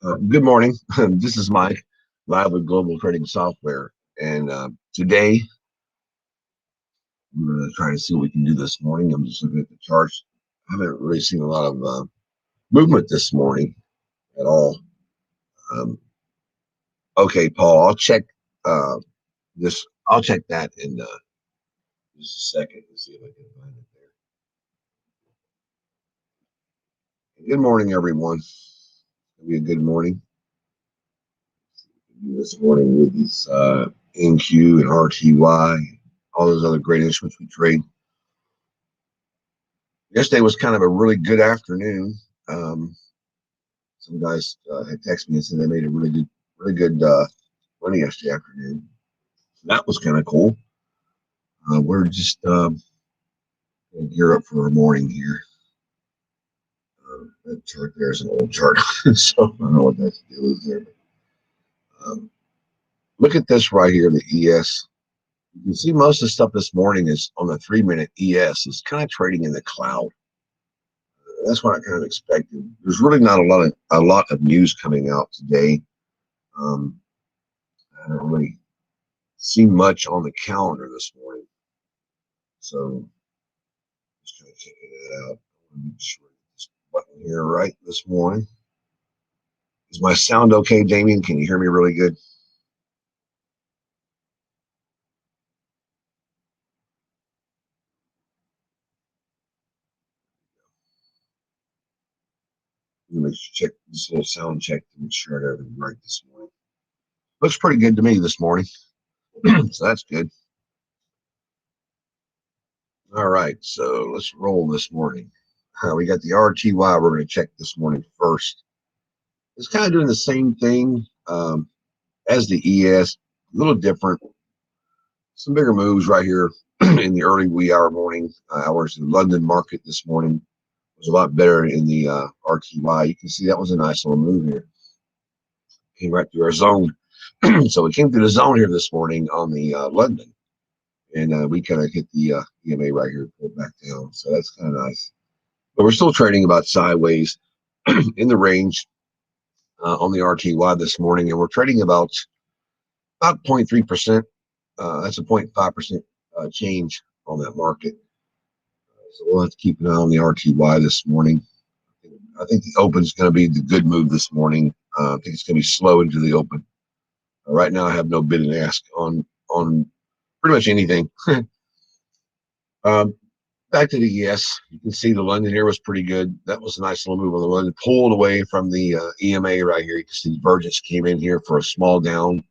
Good morning. This is Mike, live with Global Trading Software. And today, we're going to try to see what we can do this morning. I'm just looking at the charts. I haven't really seen a lot of movement this morning at all. Okay, Paul, I'll check this. I'll check that in just a second to see if I can find it there. Good morning, everyone. It'll be a good morning. This morning with these NQ and RTY, all those other great instruments we trade. Yesterday was kind of a really good afternoon. Some guys had texted me and said they made a really good money yesterday afternoon. So that was kind of cool. We're just gonna gear up for a morning here. That chart there is an old chart, so I don't know what that deal is there. Look at this right here, the ES. You can see most of the stuff this morning is on the 3-minute ES. It's kind of trading in the cloud. That's what I kind of expected. There's really not a lot of news coming out today. I haven't really seen much on the calendar this morning, so just kind of checking that out. Make sure this button here right this morning. Is my sound okay, Damien? Can you hear me really good? Let me check this little sound check to make sure I got everything right this morning. Looks pretty good to me this morning, so that's good. All right, so let's roll this morning. We got the RTY we're going to check this morning first. It's kind of doing the same thing as the ES, a little different. Some bigger moves right here in the early wee hour morning hours. The London market this morning was a lot better in the RTY. You can see that was a nice little move here. Came right through our zone. So we came through the zone here this morning on the London. And we kind of hit the EMA right here, pulled back down. So that's kind of nice. But we're still trading about sideways in the range on the RTY this morning. And we're trading about 0.3%. That's a 0.5% change on that market. So we'll have to keep an eye on the RTY this morning. I think the open is going to be the good move this morning. I think it's going to be slow into the open. Right now, I have no bid and ask on pretty much anything. Back to the ES, you can see the London here was pretty good. That was a nice little move on the London. Pulled away from the EMA right here. You can see divergence came in here for a small down,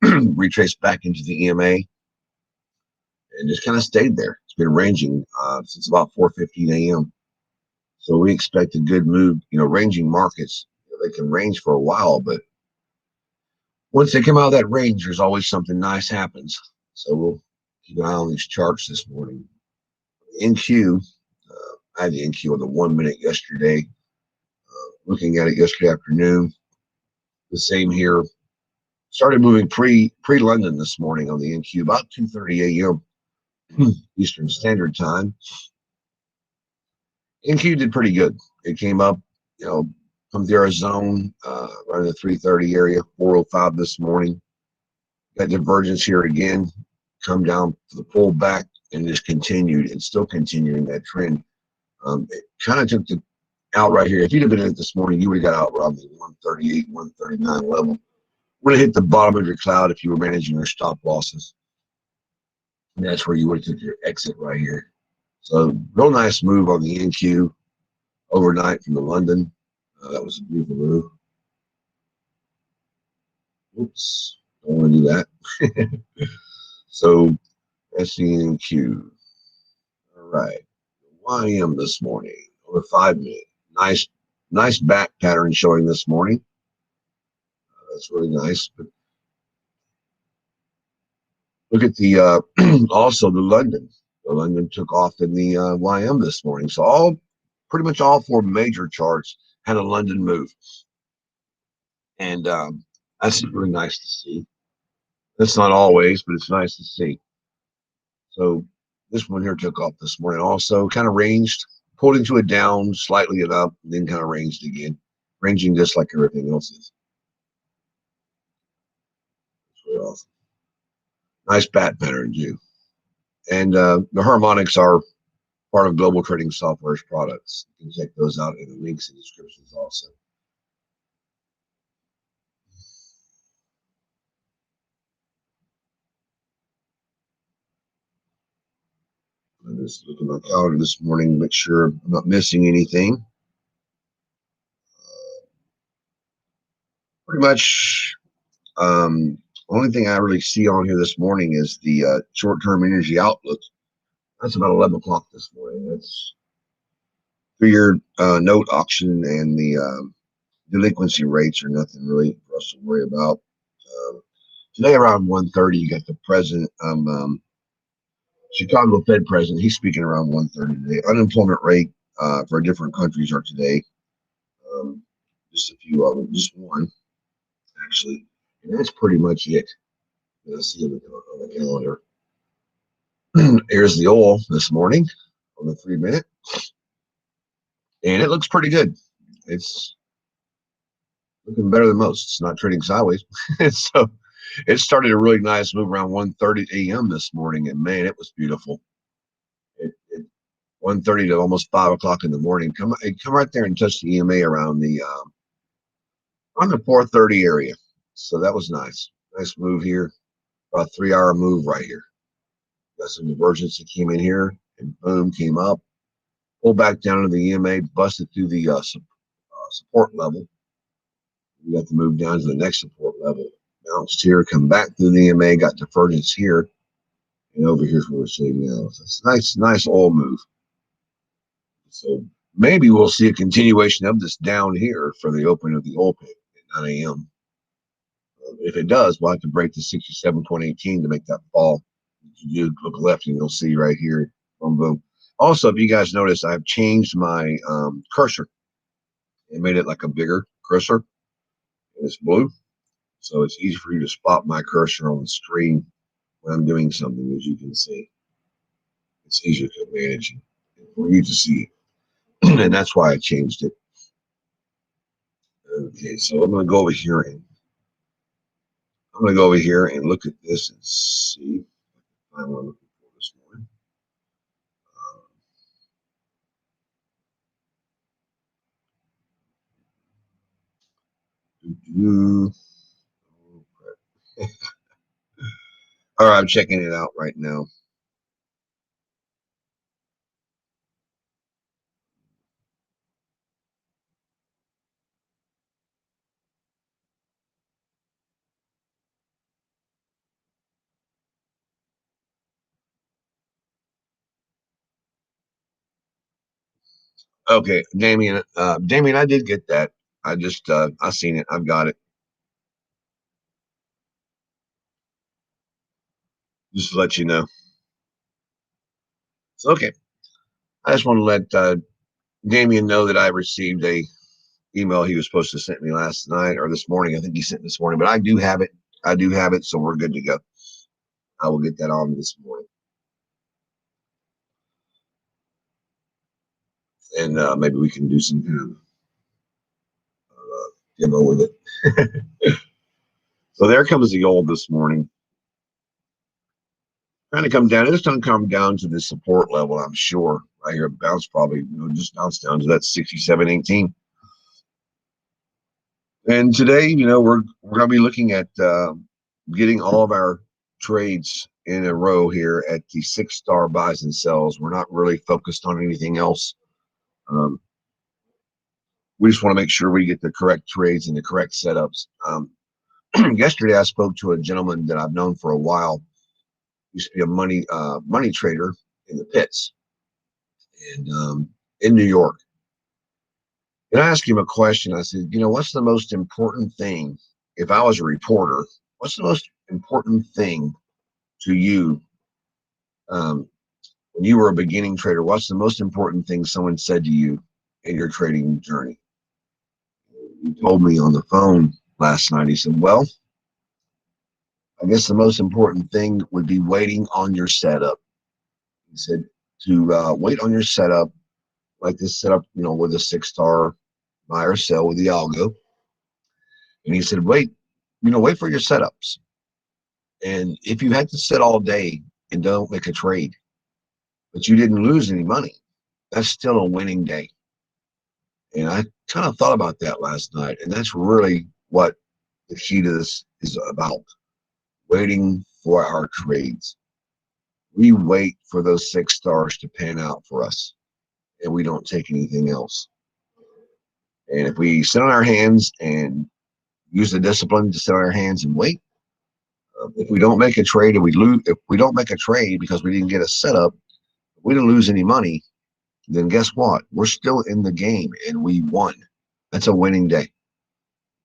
retraced back into the EMA, and just kind of stayed there. It's been ranging since about 4:15 a.m. So we expect a good move. Ranging markets, they can range for a while, but once they come out of that range, there's always something nice happens. So we'll keep an eye on these charts this morning. NQ, I had the NQ on the 1 minute yesterday. Looking at it yesterday afternoon, the same here. Started moving pre-London this morning on the NQ about 2:30 a.m. Eastern Standard Time. NQ did pretty good. It came up, from the zone right in the 330 area, 405 this morning. Got divergence here again, come down to the pullback and just continued and still continuing that trend. It kind of took the out right here. If you'd have been in it this morning, you would have got out around the 138, 139 level. Would have hit the bottom of your cloud if you were managing your stop losses. And that's where you would have took your exit right here. So real nice move on the NQ overnight from the London. That was a beautiful move. Oops, don't want to do that. So that's the NQ. All right. YM this morning over 5 minute. Nice back pattern showing this morning. That's really nice. But look at the also the London. The London took off in the YM this morning. So pretty much all 4 major charts had a London move, and that's really nice to see. That's not always, but it's nice to see. So this one here took off this morning. Also kind of ranged, pulled into a down, slightly it up, and then kind of ranged again. ranging just like everything else is. It's really awesome. Nice bat pattern too. And the harmonics are part of Global Trading Software's products. You can check those out in the links and descriptions also. I'm just looking at my calendar this morning to make sure I'm not missing anything. Pretty much, only thing I really see on here this morning is the short-term energy outlook. That's about 11 o'clock this morning. That's 3-year note auction, and the delinquency rates are nothing really for us to worry about. Today around 1:30, you got the president, Chicago Fed president. He's speaking around 1:30 today. Unemployment rate for different countries are today. Just a few of them, just one actually, and that's pretty much it. Let's see on the calendar. Here's the oil this morning on the 3-minute, and it looks pretty good. It's looking better than most. It's not trading sideways. So it started a really nice move around 1:30 a.m. this morning, and man, it was beautiful. It 1:30 to almost 5 o'clock in the morning. Come right there and touch the EMA around the on the 4:30 area. So that was nice. Nice move here. About a 3-hour move right here. Got some divergence that came in here, and boom, came up, pulled back down to the EMA, busted through the support level. We got to move down to the next support level. Bounced here, come back through the EMA, got divergence here, and over here's what we're seeing now. So it's nice oil move. So maybe we'll see a continuation of this down here for the opening of the oil pit at 9 a.m. If it does, we'll have to break the 67.18 to make that fall. You look left and you'll see right here. Boom, boom. Also, if you guys notice, I've changed my cursor and made it like a bigger cursor. It's blue, so it's easy for you to spot my cursor on the screen when I'm doing something. As you can see, it's easier to manage and for you to see, and that's why I changed it. Okay, so I'm going to go over here and look at this and see. I'm looking for this morning. All right, I'm checking it out right now. Okay, Damien, I did get that. I just I seen it. I've got it. Just to let you know. So, okay, I just want to let Damien know that I received a email he was supposed to send me last night or this morning. I think he sent this morning, but I do have it. I do have it, so we're good to go. I will get that on this morning, and maybe we can do some kind of demo with it. So there comes the old this morning. Trying to come down. It's going to come down to the support level, I'm sure. Right here, bounce probably, just bounce down to that 67.18. And today, we're going to be looking at getting all of our trades in a row here at the 6-star buys and sells. We're not really focused on anything else. We just want to make sure we get the correct trades and the correct setups. Yesterday, I spoke to a gentleman that I've known for a while. Used to be a money trader in the pits and in New York. And I asked him a question. I said, what's the most important thing, if I was a reporter, what's the most important thing to you when you were a beginning trader? What's the most important thing someone said to you in your trading journey? He told me on the phone last night. He said, well, I guess the most important thing would be waiting on your setup. He said to wait on your setup, like this setup, with a 6-star buy or sell with the algo. And he said, wait, wait for your setups. And if you had to sit all day and don't make a trade, but you didn't lose any money, that's still a winning day. And I kind of thought about that last night. And that's really what the key to this is about, waiting for our trades. We wait for those 6 stars to pan out for us, and we don't take anything else. And if we sit on our hands and use the discipline to sit on our hands and wait, if we don't make a trade and we lose, if we don't make a trade because we didn't get a setup, we didn't lose any money, then guess what? We're still in the game and we won. That's a winning day.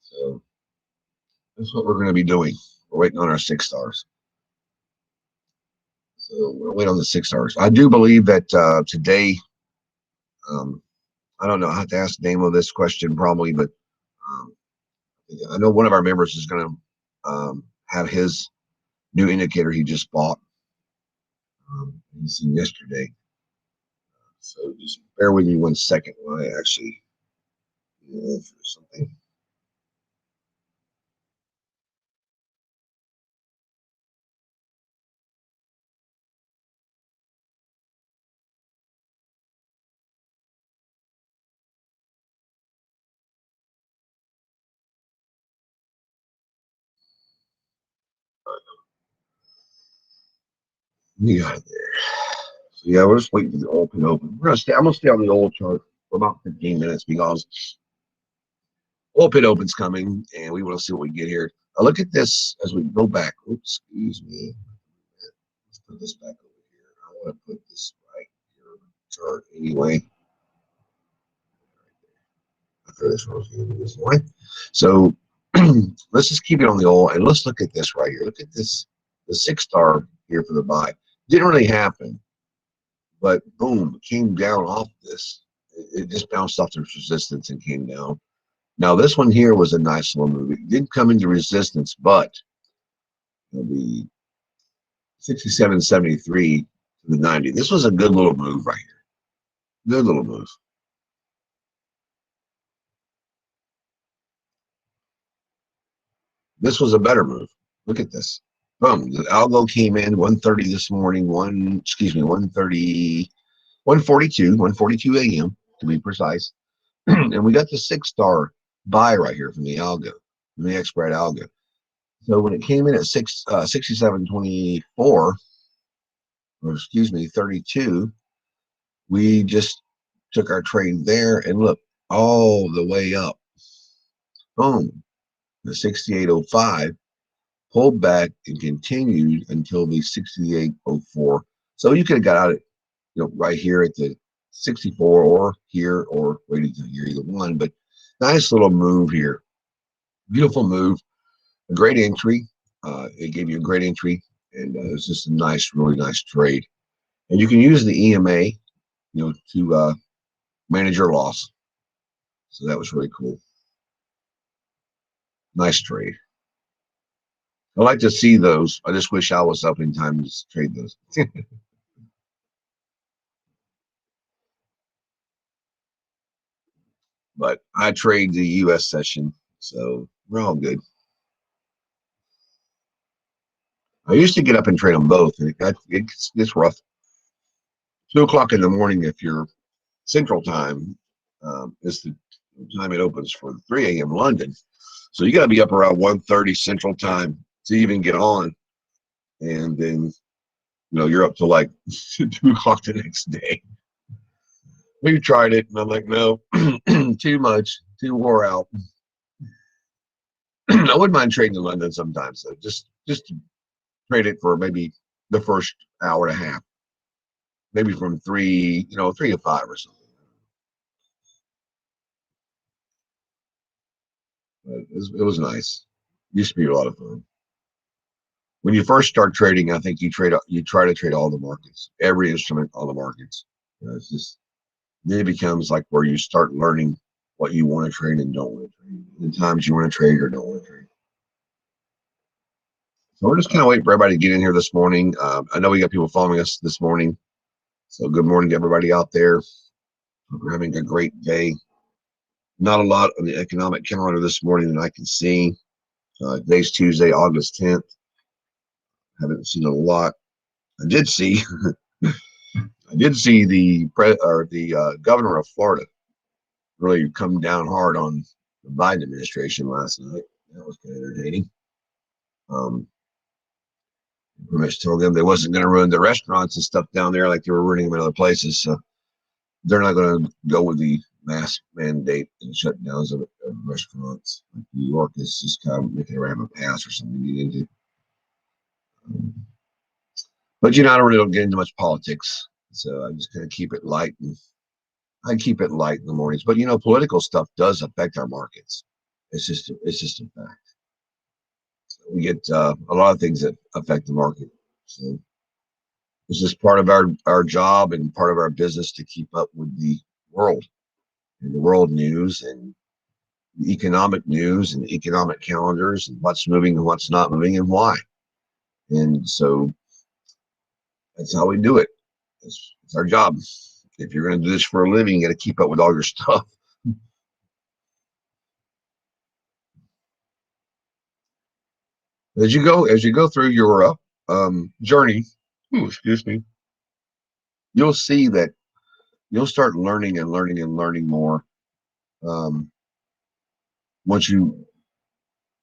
So that's what we're going to be doing. We're waiting on our 6 stars. So we'll wait on the 6 stars. I do believe that today, I don't know, I have to ask Damo this question probably, but um, I know one of our members is going to have his new indicator he just bought. He's seen yesterday. So just bear with me 1 second while I actually do something. We got it there. So yeah, we're just waiting for the open. We're gonna stay. I'm gonna stay on the old chart for about 15 minutes because open's coming, and we want to see what we get here. Look at this as we go back. Oops, excuse me. Let's put this back over here. I want to put this right here on the chart anyway. This one. So let's just keep it on the old, and let's look at this right here. Look at this, the 6 star here for the buy. Didn't really happen, but boom, it came down off this. It just bounced off the resistance and came down. Now this one here was a nice little move. It did come into resistance, but the 67.73 to the 90. This was a good little move right here. Good little move. This was a better move. Look at this. Boom. The algo came in 1:30 this morning. 1:30, 1:42 a.m. to be precise. And we got the 6 star buy right here from the algo, from the expert algo. So when it came in at 67.24, or excuse me, 32, we just took our trade there and look all the way up. Boom. The 68.05 pulled back and continued until the 68.04. So you could have got out at, right here at the 64 or here or waiting to here, either one. But nice little move here. Beautiful move. A great entry. It gave you a great entry, and it was just a nice, really nice trade. And you can use the EMA, to manage your loss. So that was really cool. Nice trade. I like to see those. I just wish I was up in time to trade those. But I trade the U.S. session, so we're all good. I used to get up and trade them both, and it's rough. 2 o'clock in the morning, if you're Central Time, is the time it opens for 3 a.m. London. So you got to be up around 1:30 Central Time to even get on, and then you're up to like 2 o'clock the next day. We tried it, and I'm like, no, too much, too wore out. I wouldn't mind trading in London sometimes, though, just to trade it for maybe the first hour and a half, maybe from 3 to 5 or something. But it was nice. Used to be a lot of fun. When you first start trading, I think you try to trade all the markets, every instrument, all the markets. It's just, then it becomes like where you start learning what you want to trade and don't want to trade, the times you want to trade or don't want to trade. So we're just kind of waiting for everybody to get in here this morning. I know we got people following us this morning. So good morning to everybody out there. Hope you're having a great day. Not a lot on the economic calendar this morning that I can see. Today's Tuesday, August 10th. Haven't seen a lot. I did see the governor of Florida really come down hard on the Biden administration last night. That was kind of entertaining. Pretty much told them they wasn't going to ruin the restaurants and stuff down there like they were ruining them in other places. So they're not going to go with the mask mandate and shutdowns of restaurants. Like New York is just kind of making a have a pass or something to get into. But I really don't get into much politics, so I just kind of keep it light, and I keep it light in the mornings. But political stuff does affect our markets. It's just a fact. We get a lot of things that affect the market. So it's just part of our job and part of our business to keep up with the world and the world news and the economic news and the economic calendars and what's moving and what's not moving and why. And so that's how we do it. It's our job. If you're going to do this for a living, you got to keep up with all your stuff. As you go through your journey, excuse me, you'll see that you'll start learning and learning and learning more. Um, once you,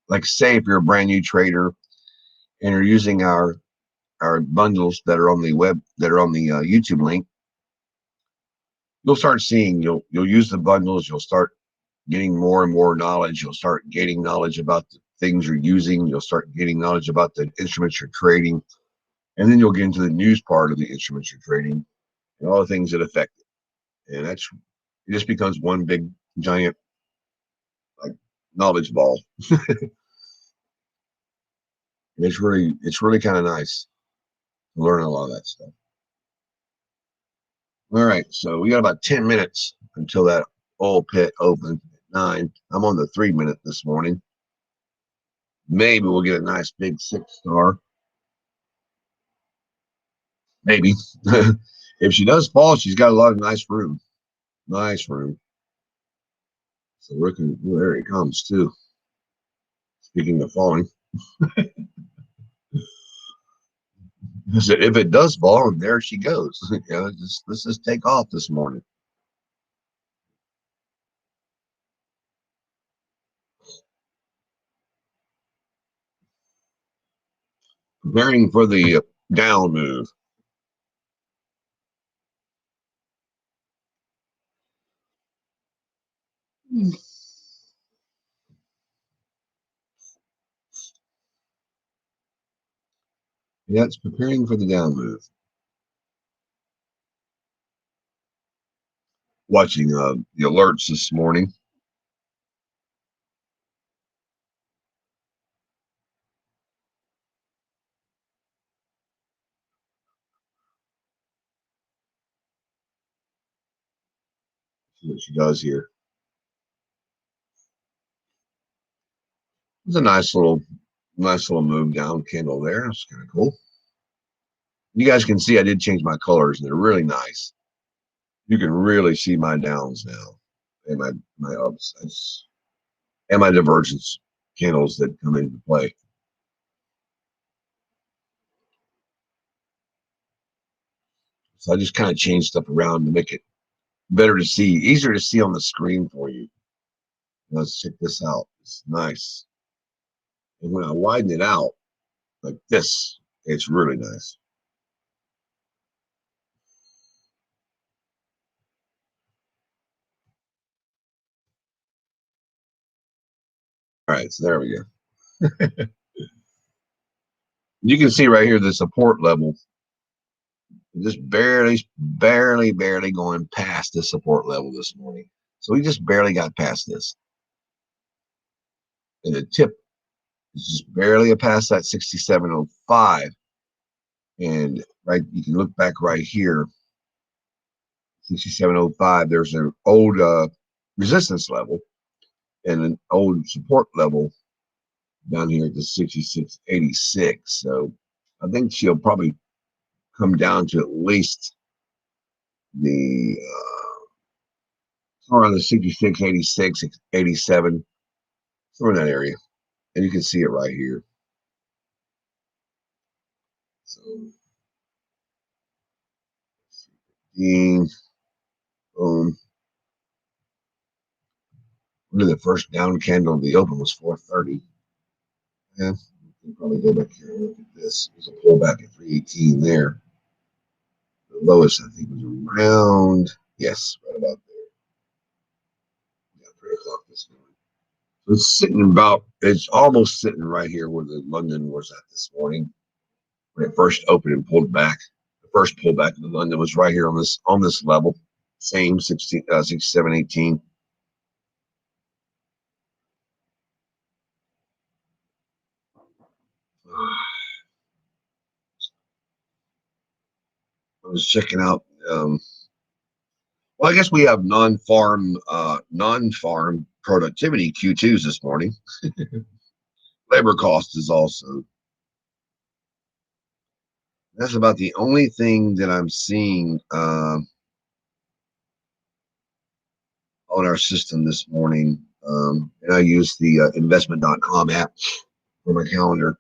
like, say, if you're a brand new trader and you're using our bundles that are on the YouTube link, you'll start seeing you'll use the bundles. You'll start getting more and more knowledge. You'll start gaining knowledge about the things you're using. You'll start getting knowledge about the instruments you're trading, and then you'll get into the news part of the instruments you're trading and all the things that affect it. And it just becomes one big giant, like, knowledge ball. And it's really kind of nice to learn a lot of that stuff. All right, so we got about 10 minutes until that oil pit opens at 9. I'm on the 3-minute this morning. Maybe we'll get a nice big 6-star. Maybe. If she does fall, she's got a lot of nice room. Nice room. So there it comes too. Speaking of falling. If it does fall, there she goes. Let's just take off this morning. Preparing for the down move. Yeah, it's preparing for the down move. Watching the alerts this morning. See what she does here. It's a nice little move down candle there. It's kind of cool. You guys can see I did change my colors, and they're really nice. You can really see my downs now, and my ups, and my divergence candles that come into play. So I just kind of changed stuff around to make it better to see, easier to see on the screen for you. Let's check this out. It's nice. And when I widen it out like this, it's really nice. All right, so there we go. You can see right here the support level, just barely going past the support level this morning. So we just barely got past this. And the tip is just barely past that 67.05. And right, you can look back right here, 67.05. There's an old resistance level and an old support level down here at the 66.86. So I think she'll probably come down to at least the around the 66, 86, 87, somewhere in that area. And you can see it right here. So, boom. Look at the first down candle of the open was 430. Yeah, we can probably go back here and look at this. There's a pullback at 318 there. The lowest, I think, was around, yes, right about there. Yeah, 3 o'clock this morning. So it's sitting about, it's almost sitting right here where the London was at this morning when it first opened and pulled back. The first pullback of the London was right here on this level. Same 67.18. I was checking out. Well, I guess we have non-farm productivity Q2s this morning. Labor cost is also. That's about the only thing that I'm seeing on our system this morning. And I use the investment.com app for my calendar.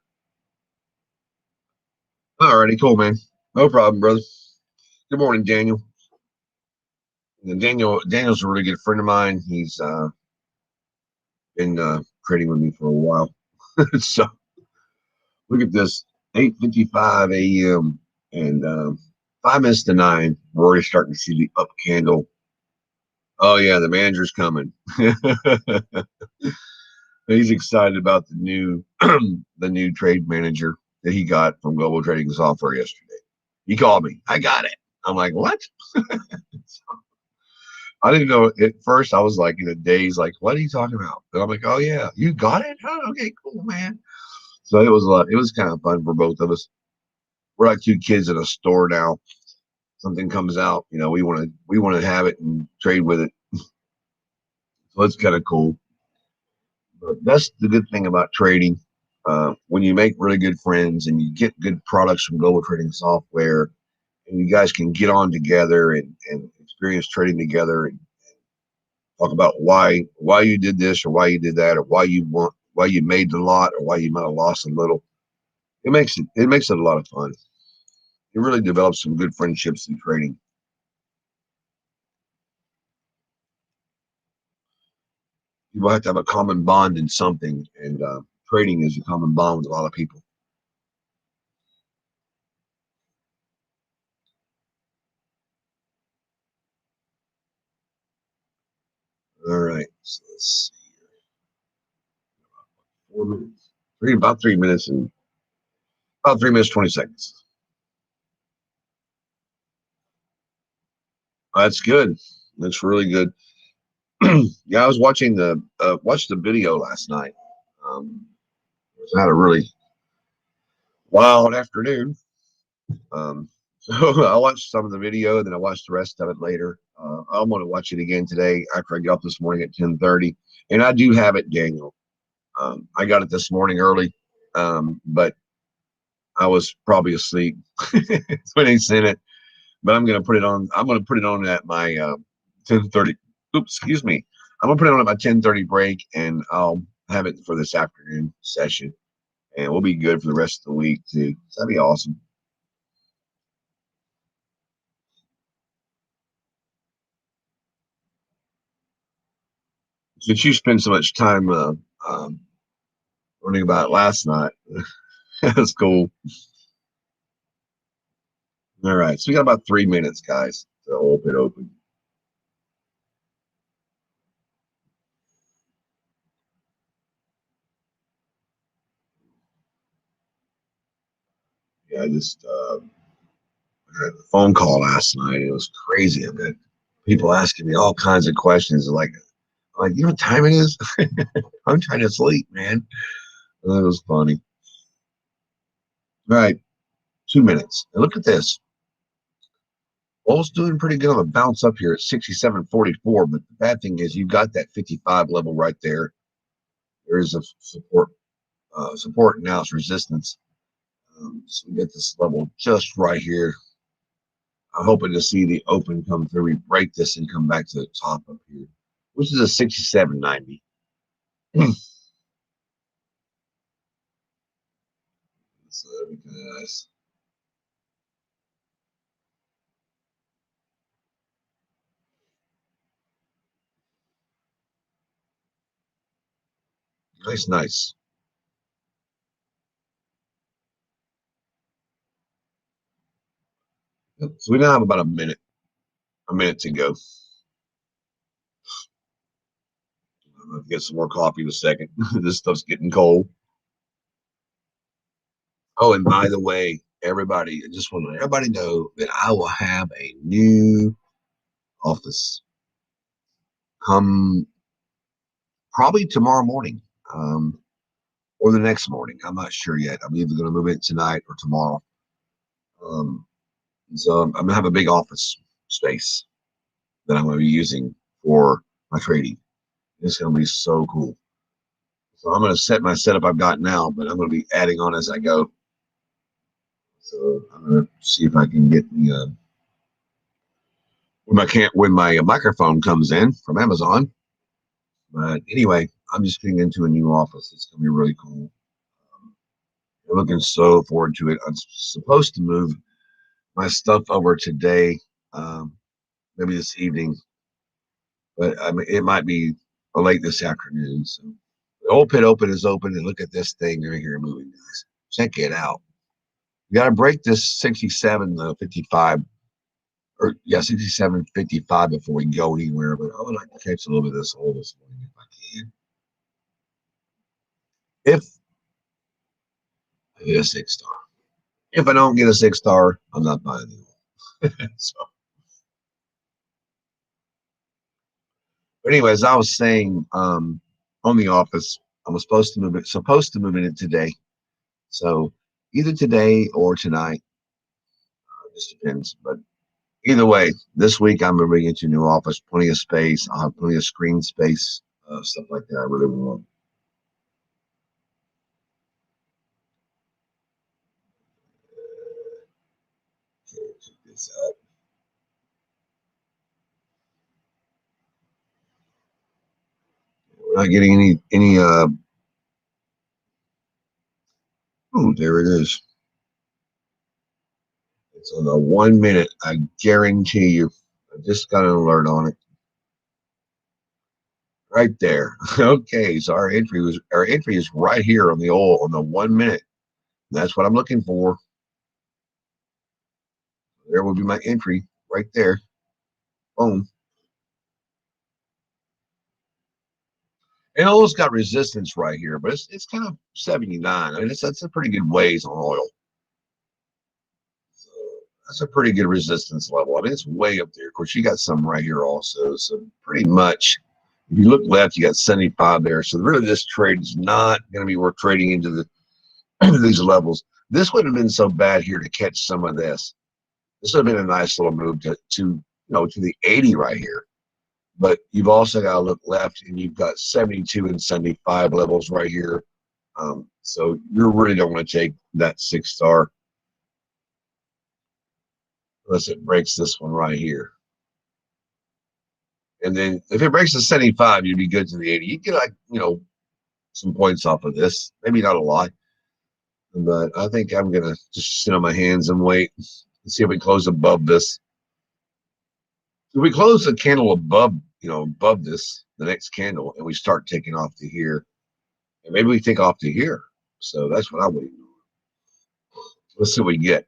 Alrighty, cool, man. No problem, brother. Good morning, Daniel. And Daniel's a really good friend of mine. He's been trading with me for a while. So look at this, 8:55 a.m. and 5 minutes to 9. We're already starting to see the up candle. Oh yeah, the manager's coming. He's excited about the new the new trade manager that he got from Global Trading Software yesterday. He called me. I got it. I'm like, what? I didn't know at first. I was like in a daze, like, what are you talking about? And I'm like, oh yeah, you got it? Oh, okay, cool, man. So it was kind of fun for both of us. We're like two kids in a store now. Something comes out, we want to have it and trade with it. So it's kind of cool. But that's the good thing about trading. When you make really good friends and you get good products from Global Trading Software, and you guys can get on together and experience trading together and talk about why you did this or why you did that or why you made a lot or why you might have lost a little. It makes it a lot of fun. It really develops some good friendships in trading. People have to have a common bond in something, and trading is a common bond with a lot of people. All right, so let's see here. 4 minutes, about 3 minutes and about 3 minutes 20 seconds. That's good. That's really good. Yeah, I was watched the video last night. I had a really wild afternoon. Um, so I watched some of the video, then I watched the rest of it later. I'm going to watch it again today after I get up this morning at 10:30. And I do have it, Daniel. I got it this morning early, but I was probably asleep when they sent it. But I'm going to put it on. I'm going to put it on at my 10:30. Oops, excuse me. I'm going to put it on at my 10:30 break, and I'll have it for this afternoon session. And we'll be good for the rest of the week, too. So that'd be awesome. Since you spent so much time um, learning about it last night, that's cool. All right. So we got about 3 minutes, guys, to hold it open. Yeah, I just had a phone call last night. It was crazy. I've got people asking me all kinds of questions. Like, you know what time it is? I'm trying to sleep, man. That was funny. All right, 2 minutes. And look at this. Bull's doing pretty good on a bounce up here at 67.44. But the bad thing is you got that 55 level right there. There is a support now. It's resistance. So we get this level just right here. I'm hoping to see the open come through. We break this and come back to the top up here. which is a 67.90. So that'd be kind of nice. Nice, nice. Yep. So we now have about a minute to go. I'm gonna get some more coffee in a second. This stuff's getting cold. Oh, and by the way, everybody, I just want to let everybody know that I will have a new office come probably tomorrow morning, um, or the next morning. I'm not sure yet. I'm either going to move it tonight or tomorrow. Um, so I'm going to have a big office space that I'm going to be using for my trading. It's going to be so cool. So I'm going to set my setup I've got now, but I'm going to be adding on as I go. So I'm going to see if I can get the when my microphone comes in from Amazon. But anyway, I'm just getting into a new office. It's going to be really cool. I'm looking so forward to it. I'm supposed to move my stuff over today, maybe this evening, but I mean, it might be late this afternoon. So the old pit open is open, and look at this thing right here moving, guys. Check it out. You got to break this 67.55, or yeah, 67.55 before we go anywhere. But I would like to catch a little bit of this oil this morning if I can. If I get a 6 star. If I don't get a 6 star, I'm not buying the oil. So, but anyways, I was saying on the office, I was supposed to move in it today. So either today or tonight, just depends. But either way, this week I'm moving into a new office, plenty of space. I'll have plenty of screen space, stuff like that. I really want. Okay, check this out. We're not getting any. Oh, there it is. It's on the 1 minute. I guarantee you. I just got an alert on it. Right there. Okay, so our entry is right here on the oil on the 1 minute. That's what I'm looking for. There will be my entry right there. Boom. And oil's got resistance right here, but it's kind of 79. I mean, that's a pretty good ways on oil. So that's a pretty good resistance level. I mean, it's way up there. Of course, you got some right here also. So pretty much, if you look left, you got 75 there. So really, this trade is not going to be worth trading into these levels. This wouldn't have been so bad here to catch some of this. This would have been a nice little move to the 80 right here. But you've also got to look left, and you've got 72 and 75 levels right here. So you really don't want to take that 6 star unless it breaks this one right here. And then if it breaks the 75, you'd be good to the 80. You get some points off of this. Maybe not a lot, but I think I'm gonna just sit on my hands and wait and see if we close above this. If we close the candle above this, the next candle, and we start taking off to here, and maybe we take off to here. So that's what I'm waiting on. Let's see what we get.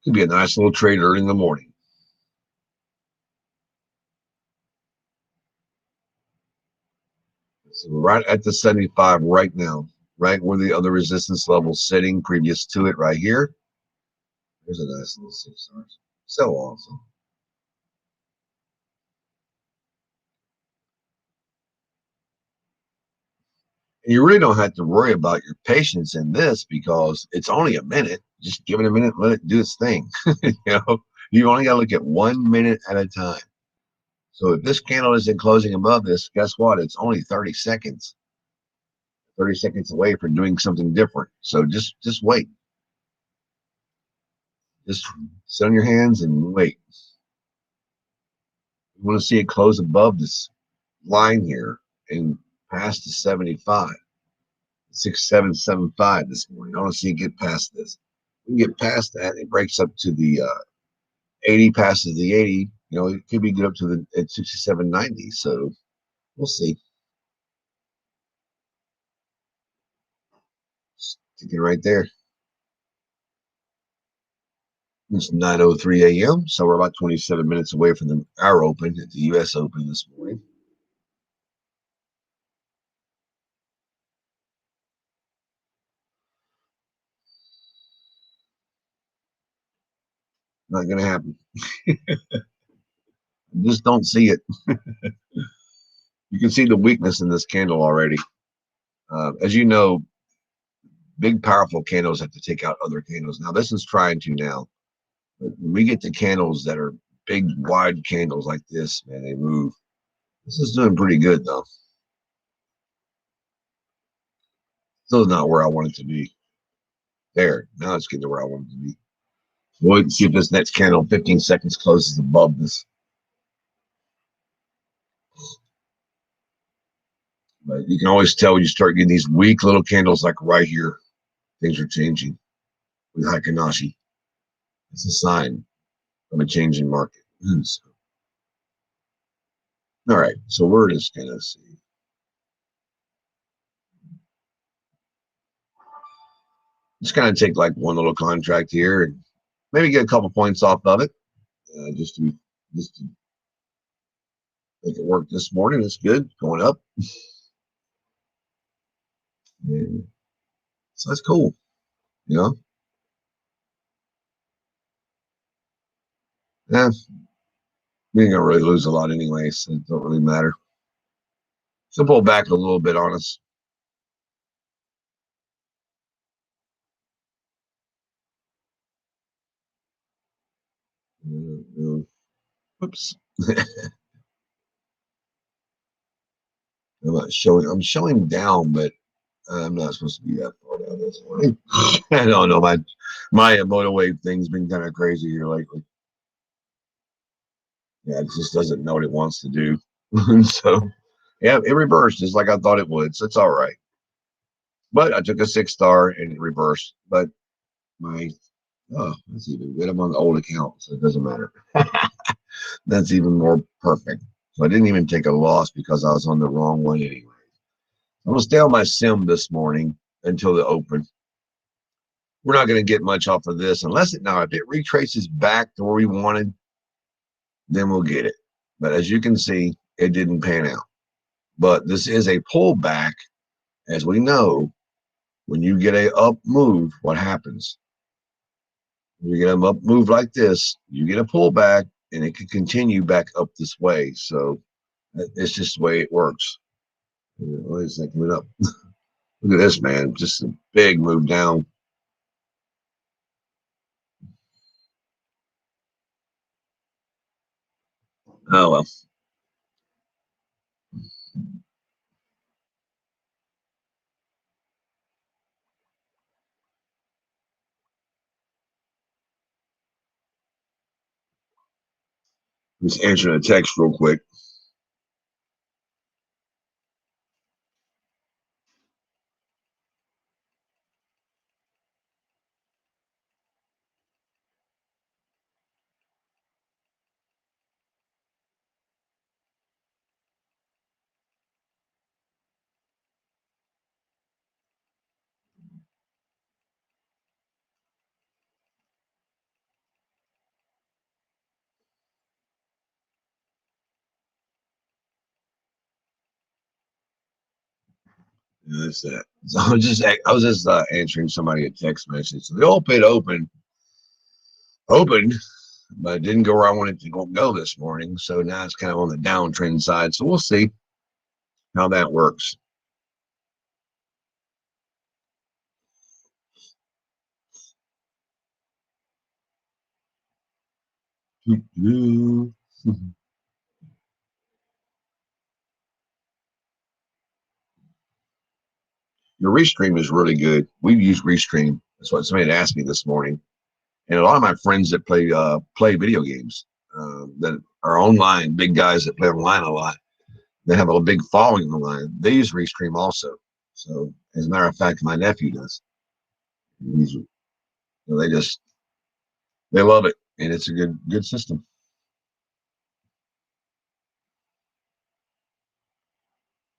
Could be a nice little trade early in the morning. So we're right at the 75 right now, right where the other resistance level sitting previous to it right here. There's a nice little 6 stars. So awesome. And you really don't have to worry about your patience in this because it's only a minute. Just give it a minute, let it do its thing. You only got to look at 1 minute at a time. So if this candle isn't closing above this, guess what? It's only 30 seconds. 30 seconds away from doing something different. So just wait. Just sit on your hands and wait. You want to see it close above this line here and past the 75, 6775 this morning. I want to see it get past this. We can get past that. It breaks up to the 80, passes the 80. You know, it could be good up to the at 6790. So we'll see. Sticking right there. It's 9:03 a.m. So we're about 27 minutes away from our open at the U.S. Open this morning. Not going to happen. Just don't see it. You can see the weakness in this candle already. As you know, big, powerful candles have to take out other candles. Now, this is trying to now. But when we get to candles that are big, wide candles like this, man, they move. This is doing pretty good, though. Still not where I want it to be. There. Now it's getting to where I want it to be. We'll wait and see if this next candle, 15 seconds, closes above this. But you can always tell when you start getting these weak little candles like right here, things are changing with Heikin-Ashi. It's a sign of a changing market. So, all right, so we're just going to see. Just kind of take like one little contract here and maybe get a couple points off of it, just to make it work this morning. It's good, going up. And so that's cool, you know. Yeah, we ain't gonna really lose a lot anyway, so it don't really matter. So pull back a little bit on us. Oops. I'm not showing. I'm showing down, but I'm not supposed to be that far down this morning. I don't know. My motor wave thing's been kind of crazy here lately. Yeah, it just doesn't know what it wants to do. So, yeah, it reversed just like I thought it would. So it's all right. But I took a 6-star and it reversed. But my that's even good. I'm on the old account, so it doesn't matter. That's even more perfect. So I didn't even take a loss because I was on the wrong one anyway. I'm gonna stay on my sim this morning until the open. We're not going to get much off of this unless if it retraces back to where we wanted, then we'll get it. But as you can see, it didn't pan out. But this is a pullback. As we know, when you get a up move, what happens? When you get an up move like this, you get a pullback and it can continue back up this way. So it's just the way it works. What is that coming up? Look at this, man. Just a big move down. Oh, well. Just answering a text real quick. Yeah, that's that. So I was just answering somebody a text message. So the old pit opened, but it didn't go where I wanted to go this morning. So now it's kind of on the downtrend side. So we'll see how that works. Your Restream is really good. We've used Restream. That's what somebody asked me this morning. And a lot of my friends that play video games, that are online, big guys that play online a lot. They have a big following online. They use Restream also. So as a matter of fact, my nephew does. He's, you know, they love it, and it's a good system.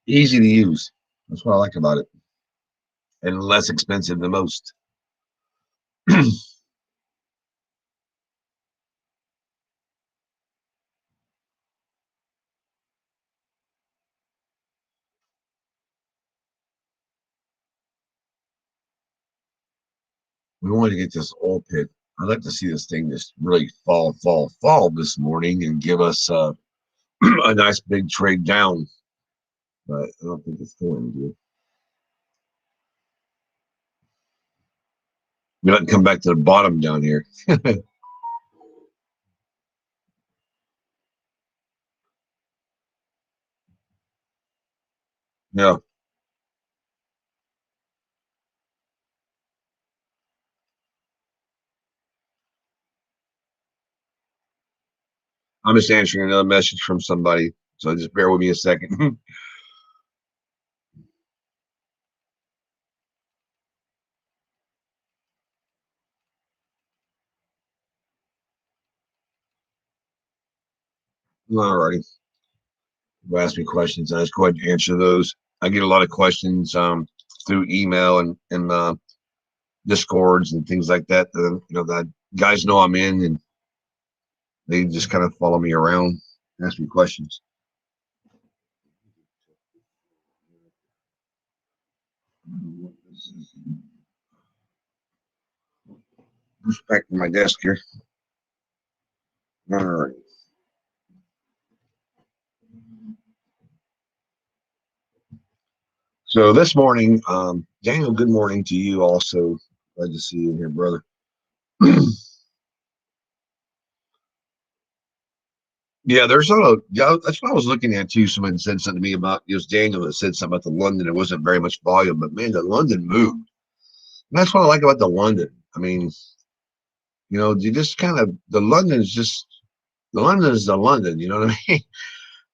Easy to use. That's what I like about it, and less expensive than most. We wanted to get this oil pit. I'd like to see this thing just really fall this morning and give us a nice big trade down, but I don't think it's going to. We let it come back to the bottom down here. No, I'm just answering another message from somebody, so just bear with me a second. Alrighty, you ask me questions. I just go ahead and answer those. I get a lot of questions through email and discords and things like that. That guys know I'm in, and they just kind of follow me around, ask me questions. Just back to my desk here. All right. So this morning, Daniel, good morning to you also. Glad to see you here, brother. Yeah, there's a yeah, that's what I was looking at too. Someone said something to me about it was Daniel that said something about the London. It wasn't very much volume, but man, the London moved. And that's what I like about the London. I mean, you just kind of the London is the London, you know what I mean?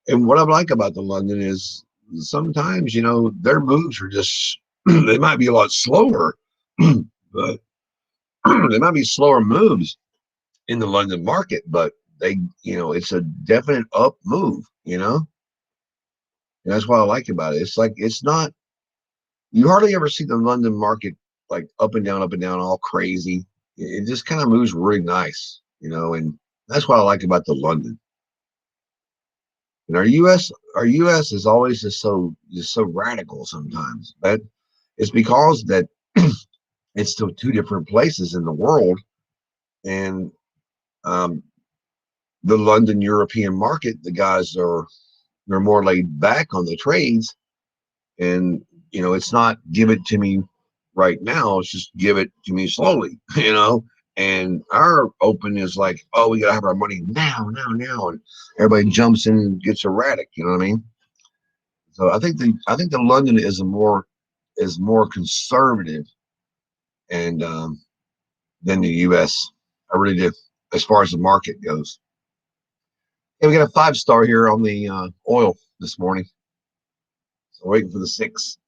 And what I like about the London is sometimes, their moves are just they might be a lot slower, but they might be slower moves in the London market, but it's a definite up move. And that's what I like about it. It's like it's not you hardly ever see the London market like up and down, all crazy. It just kind of moves really nice, and that's what I like about the London. And our US is always just so radical sometimes. But it's because that it's still two different places in the world, and um, the London European market, the guys they're more laid back on the trades, and it's not give it to me right now, it's just give it to me slowly. And our open is like, oh, we gotta have our money now, and everybody jumps in and gets erratic, you know what I mean? So I think the London is more conservative and than the US. I really do, as far as the market goes. Hey, we got a 5 star here on the oil this morning, so waiting for the 6.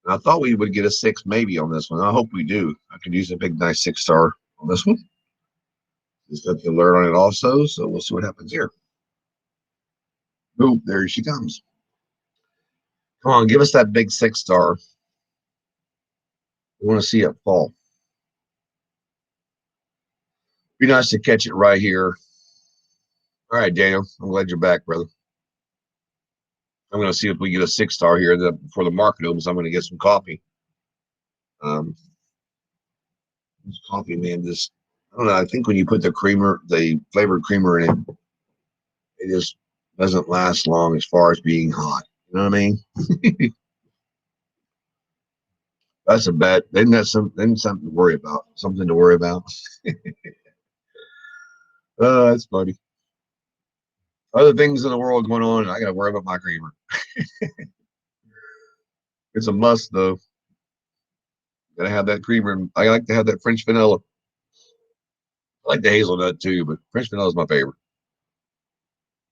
I thought we would get a 6 maybe on this one. I hope we do. I could use a big, nice 6 star on this one. Just got the alert on it also, so we'll see what happens here. Boom, there she comes. Come on, give us that big 6 star. We want to see it fall. Be nice to catch it right here. All right, Daniel, I'm glad you're back, brother. I'm going to see if we get a 6 star here before the market opens. I'm going to get some coffee. This coffee, man, just I don't know. I think when you put the flavored creamer in it, it just doesn't last long as far as being hot. You know what I mean? That's a bet. Then something to worry about. Something to worry about. Oh, that's funny. Other things in the world going on, I got to worry about my creamer. It's a must, though. Gotta have that creamer. I like to have that French vanilla. I like the hazelnut too, but French vanilla is my favorite.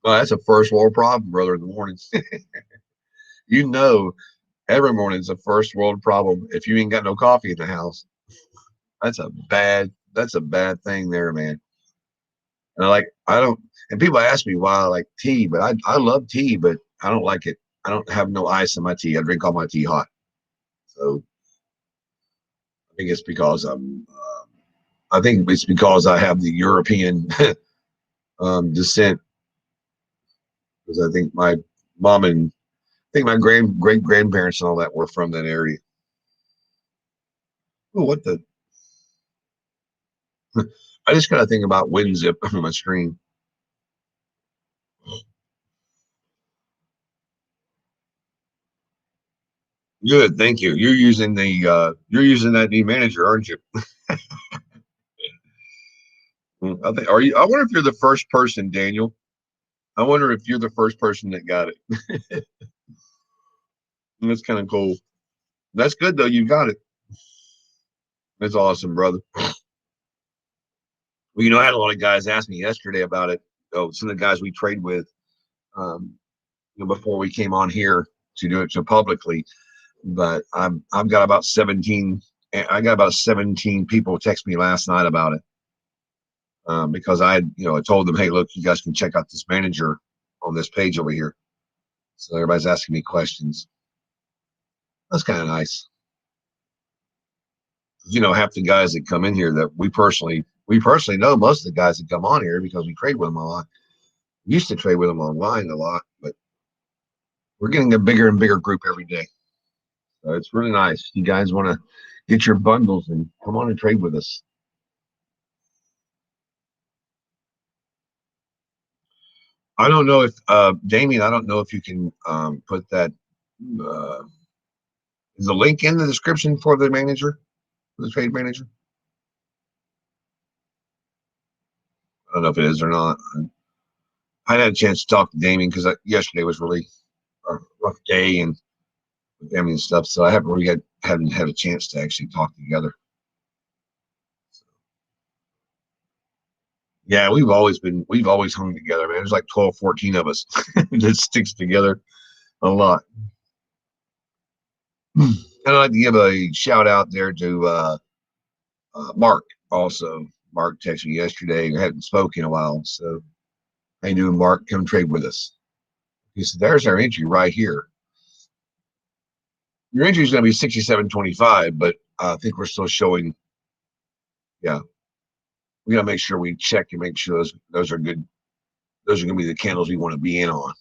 Well, that's a first world problem, brother, in the morning. You know, every morning's a first world problem if you ain't got no coffee in the house. That's a bad thing there, man. And I don't, and people ask me why I like tea, but I love tea, but I don't like it. I don't have no ice in my tea. I drink all my tea hot. So I think it's because I think it's because I have the European descent. Because I think my mom and I think my great grandparents and all that were from that area. Oh, what the? I just got to think about wind zip on my screen. Good, thank you. You're using that new manager, aren't you? I think are you? I wonder if you're the first person, Daniel. I wonder if you're the first person that got it. That's kind of cool. That's good though. You got it. That's awesome, brother. Well, I had a lot of guys ask me yesterday about it. Oh, some of the guys we trade with, um, before we came on here to do it so publicly. But I've got about 17. I got about 17 people text me last night about it, because I told them, hey, look, you guys can check out this manager on this page over here. So everybody's asking me questions. That's kind of nice. Half the guys that come in here that we personally know most of the guys that come on here because we trade with them a lot. We used to trade with them online a lot, but we're getting a bigger and bigger group every day. So it's really nice. You guys want to get your bundles and come on and trade with us. I don't know if Damien, I don't know if you can put that uh, is the link in the description for the manager, for the trade manager. I don't know if it is or not. I had a chance to talk to Damien because yesterday was really a rough day and with family and stuff, so I haven't really hadn't had a chance to actually talk together. Yeah, we've always hung together, man. There's like 12, 14 of us that sticks together a lot. And I'd like to give a shout out there to Mark also. Mark texted me yesterday. I hadn't spoken in a while, so hey, doing, Mark? Come trade with us. He said, "There's our entry right here. Your entry is going to be 67.25, but I think we're still showing. Yeah, we got to make sure we check and make sure those are good. Those are going to be the candles we want to be in on.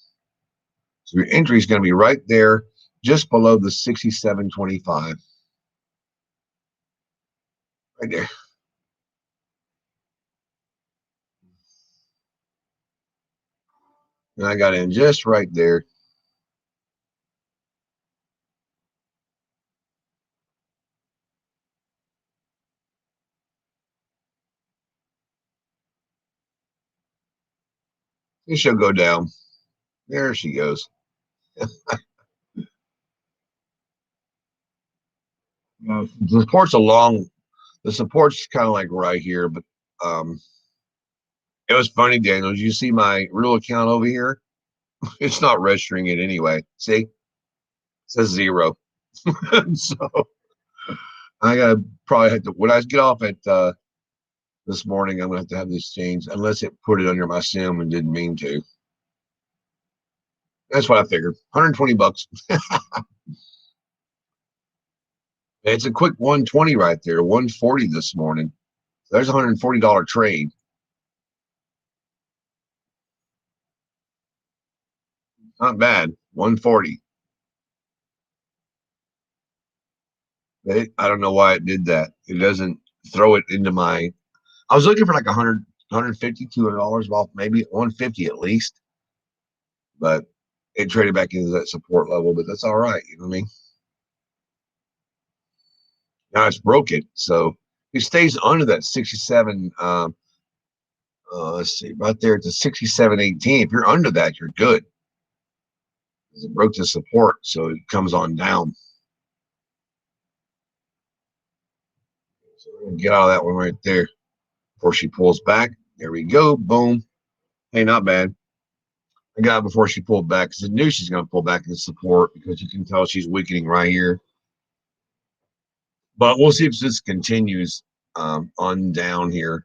So your entry is going to be right there, just below the 67.25, right there. And I got in just right there. And she'll go down. There she goes. The support's along. The support's kind of like right here, but um, it was funny, Daniel. Did you see my real account over here? It's not registering it anyway. See, it says zero. So I gotta probably have to when I get off at this morning. I'm gonna have this changed unless it put it under my sim and didn't mean to. That's what I figured. 120 bucks. It's a quick 120 right there. 140 this morning. There's a $140 trade. Not bad. 140. I don't know why it did that. It doesn't throw it into my. I was looking for like 100, 150, $200 off, maybe 150 at least, but it traded back into that support level. But that's all right. You know what I mean? Now it's broken, so it stays under that 67. Let's see, right there at the 67.18. If you're under that, you're good. It broke the support, so it comes on down. So we're gonna get out of that one right there before she pulls back. There we go. Boom. Hey, not bad. I got it before she pulled back because I knew she's going to pull back in support because you can tell she's weakening right here. But we'll see if this continues on down here.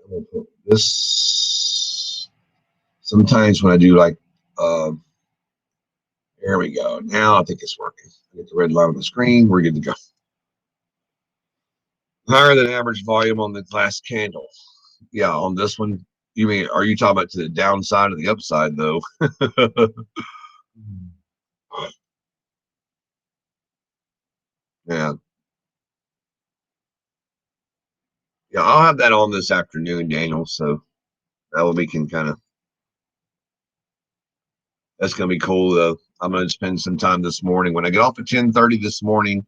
I'm gonna put this sometimes when I do like, there we go. Now I think it's working. I get the red line on the screen. We're good to go. Higher than average volume on the last candle. Yeah, on this one. You mean, are you talking about to the downside or the upside though? Yeah. Yeah, I'll have that on this afternoon, Daniel. So that way we can kind of, that's going to be cool. Though. I'm going to spend some time this morning. When I get off at 10:30 this morning,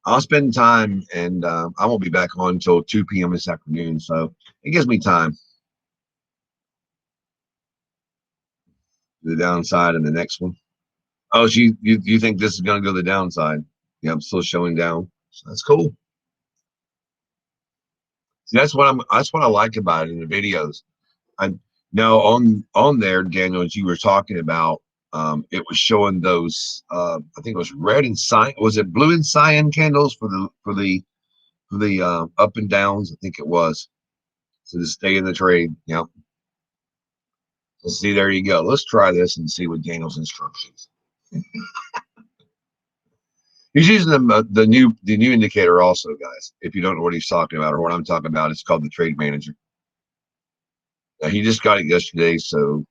I'll spend time and I won't be back on until 2 p.m. this afternoon. So it gives me time. The downside and the next one. Oh, you think this is going to go the downside? Yeah, I'm still showing down. So that's cool. See, that's what I like about it in the videos. I know on there, Daniel, as you were talking about, it was showing those I think it was red and cyan, was it blue and cyan candles for the up and downs? I think it was. So to stay in the trade. Yep. So see, there you go. Let's try this and see what Daniel's instructions. He's using the new indicator also, guys. If you don't know what he's talking about or what I'm talking about, it's called the Trade Manager. He just got it yesterday, so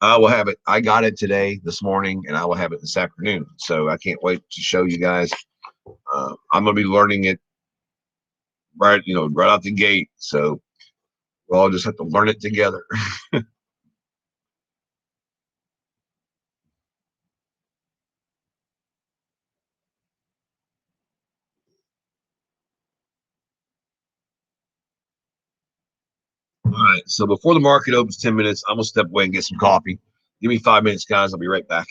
I will have it. I got it today, this morning, and I will have it this afternoon. So I can't wait to show you guys. I'm going to be learning it right out the gate. So we'll all just have to learn it together. All right. So before the market opens 10 minutes, I'm going to step away and get some coffee. Give me 5 minutes, guys. I'll be right back.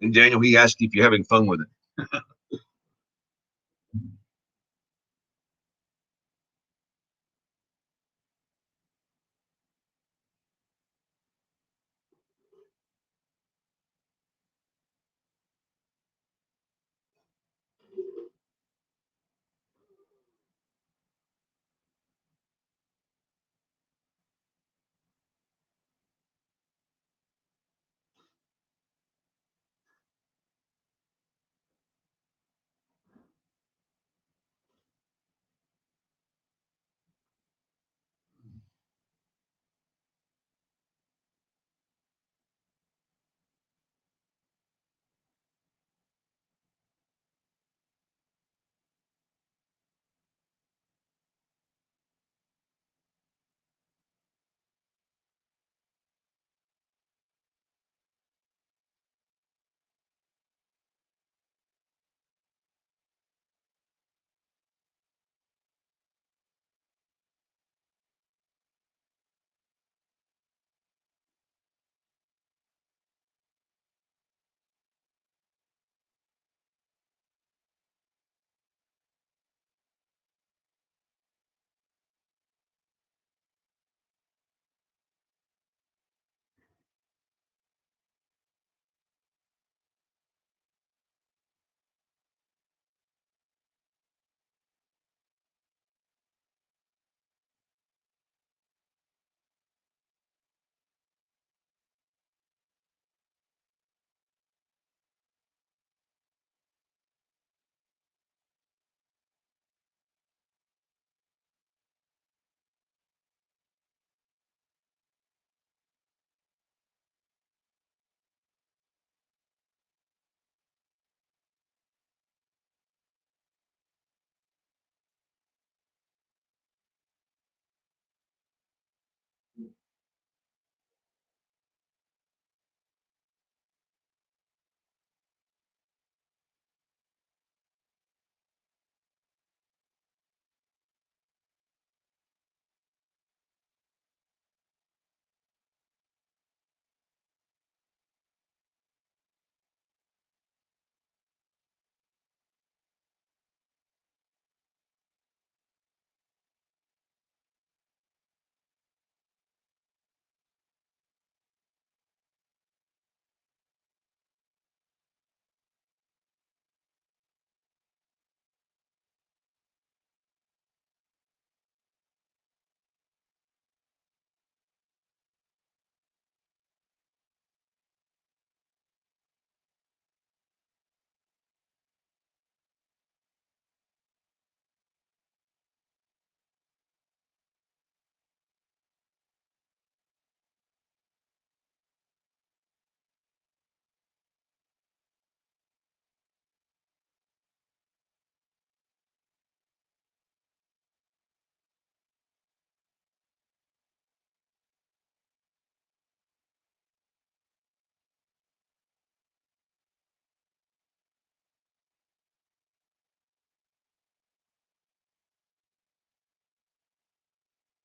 And Daniel, he asked you if you're having fun with it.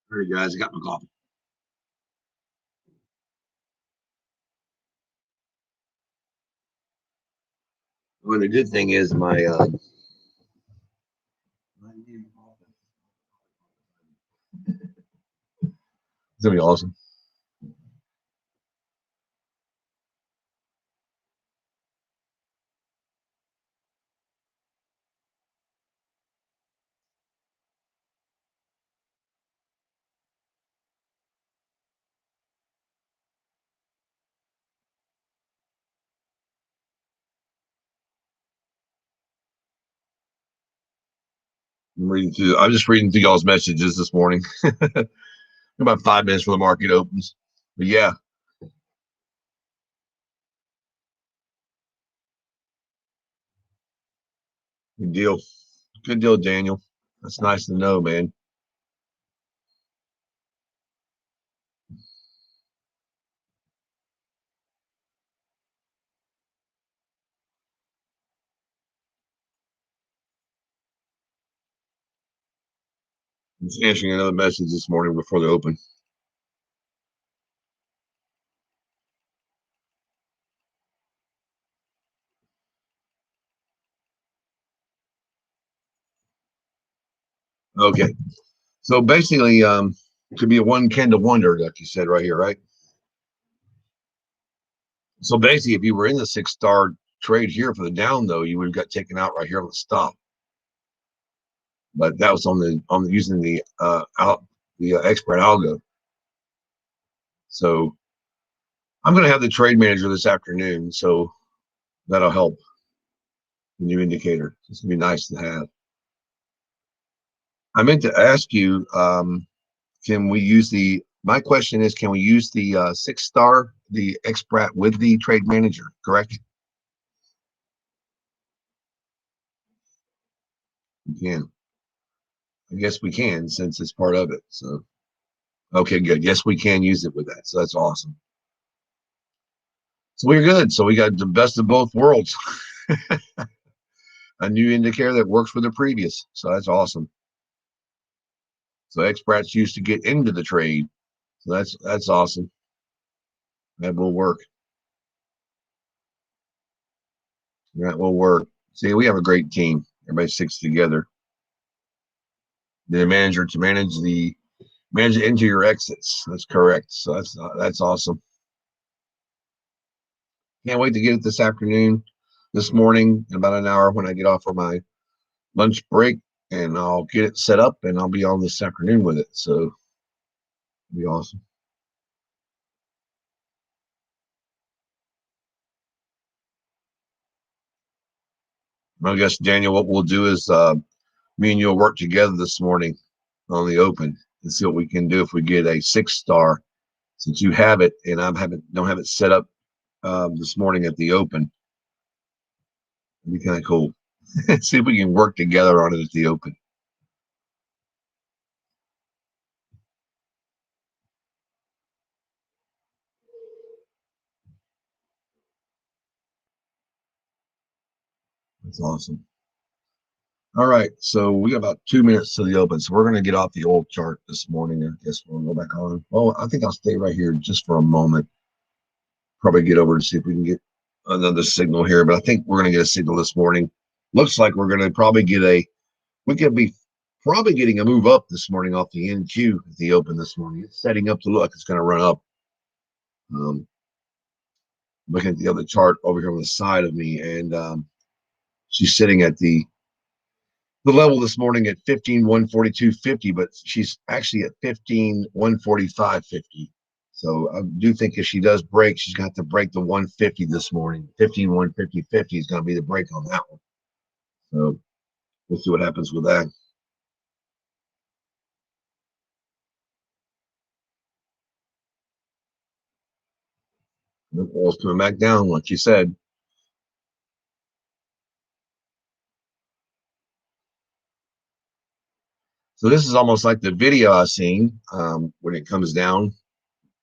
All right, guys, I got my coffee. Well, the good thing is my it's gonna be awesome. I'm just reading through y'all's messages this morning. About 5 minutes before the market opens. But yeah, good deal. Good deal, Daniel. That's nice to know, man. I'm just answering another message this morning before the open. Okay. So basically, could be a one candle wonder, like you said right here, right? So basically, if you were in the 6-star trade here for the down, though, you would have got taken out right here on the stop. But that was on the using the expert algo. So I'm going to have the trade manager this afternoon, so that'll help. The new indicator. It's going to be nice to have. I meant to ask you, can we use the? My question is, can we use the 6-star, the expert with the trade manager? Correct. We can. I guess we can since it's part of it. So okay, good. Yes, we can use it with that. So that's awesome. So we're good. So we got the best of both worlds. A new indicator that works with the previous. So that's awesome. So experts used to get into the trade. So that's awesome. That will work. That will work. See, we have a great team. Everybody sticks together. The manager to manage into your exits. That's correct. So that's awesome. Can't wait to get it this afternoon, this morning, in about an hour when I get off for my lunch break, and I'll get it set up, and I'll be on this afternoon with it. So it'll be awesome. I guess Daniel, what we'll do is me and you'll work together this morning on the open and see what we can do if we get a 6-star. Since you have it and don't have it set up this morning at the open, it'd be kind of cool. See if we can work together on it at the open. That's awesome. All right, so we got about 2 minutes to the open, so we're going to get off the old chart this morning. I guess we'll go back on. Well, I think I'll stay right here just for a moment. Probably get over and see if we can get another signal here, but I think we're going to get a signal this morning. Looks like we're going to probably we could be probably getting a move up this morning off the NQ at the open this morning. It's setting up to look like it's going to run up. Looking at the other chart over here on the side of me, and she's sitting at the level this morning at 15,142.50, but she's actually at 15,145.50. So I do think if she does break, she's got to break the 150 this morning. 15,150.50 is going to be the break on that one. So we'll see what happens with that. Oil's coming back down, like you said. So this is almost like the video I've seen when it comes down,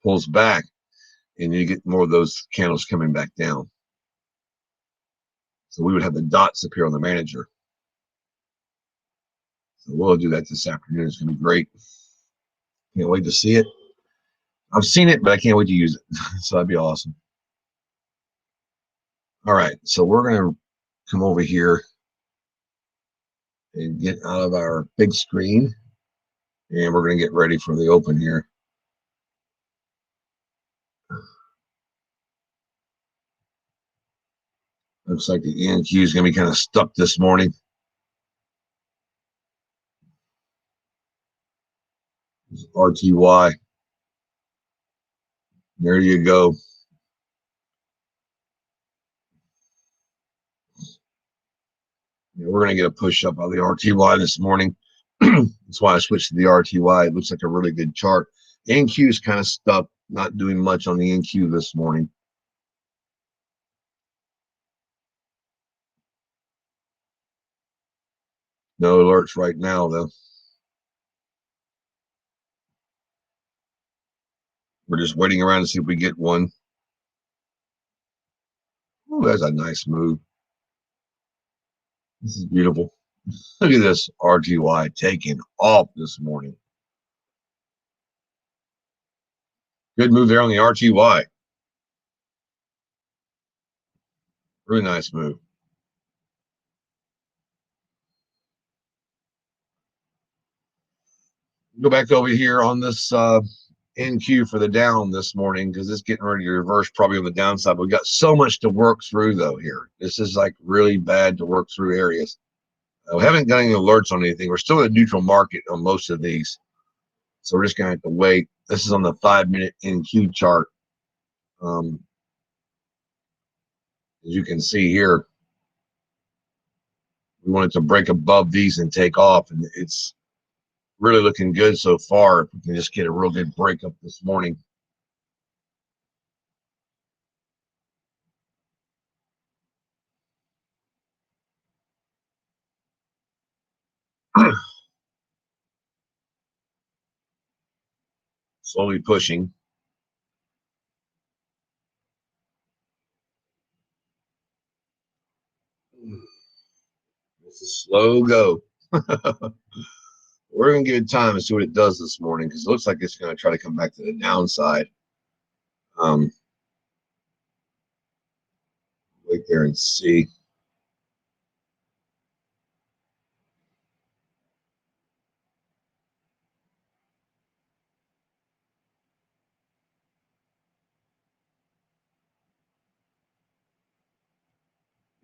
pulls back, and you get more of those candles coming back down. So we would have the dots appear on the manager. So we'll do that this afternoon. It's going to be great. Can't wait to see it. I've seen it, but I can't wait to use it. So that'd be awesome. All right, so we're going to come over here and get out of our big screen, and we're going to get ready for the open here. Looks like the NQ is going to be kind of stuck this morning. RTY. There you go. Yeah, we're going to get a push up on the RTY this morning. That's why I switched to the RTY. It looks like a really good chart. NQ is kind of stuck, not doing much on the NQ this morning. No alerts right now, though. We're just waiting around to see if we get one. Oh, that's a nice move. This is beautiful. Look at this RTY taking off this morning. Good move there on the RTY. Really nice move. Go back over here on this NQ for the down this morning because it's getting ready to reverse probably on the downside. We've got so much to work through though here. This is like really bad to work through areas. We haven't got any alerts on anything. We're still in a neutral market on most of these. So we're just going to have to wait. This is on the 5-minute NQ chart. As you can see here, we want it to break above these and take off. And it's really looking good so far. If we can just get a real good breakup this morning. Slowly pushing. It's a slow go. We're going to give it time to see what it does this morning because it looks like it's going to try to come back to the downside. Wait there and see.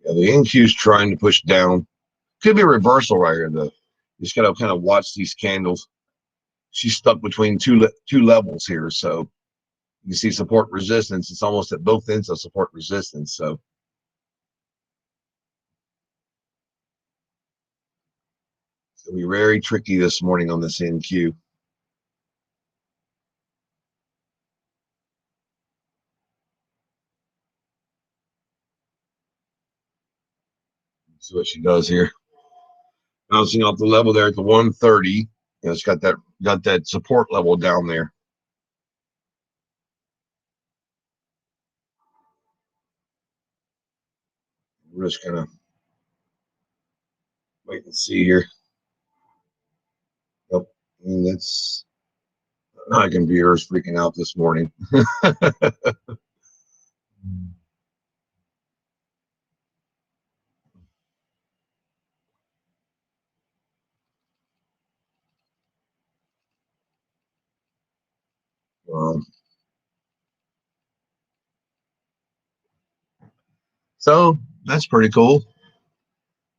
Yeah, the NQ is trying to push down. Could be a reversal right here, though. You just got to kind of watch these candles. She's stuck between two levels here, so you can see support resistance. It's almost at both ends of support resistance. So it's gonna be very tricky this morning on this NQ. See what she does here. Bouncing off the level there at the 130. You know, it's got that support level down there. We're just gonna wait and see here. Yep, and that's my computer's freaking out this morning. So that's pretty cool.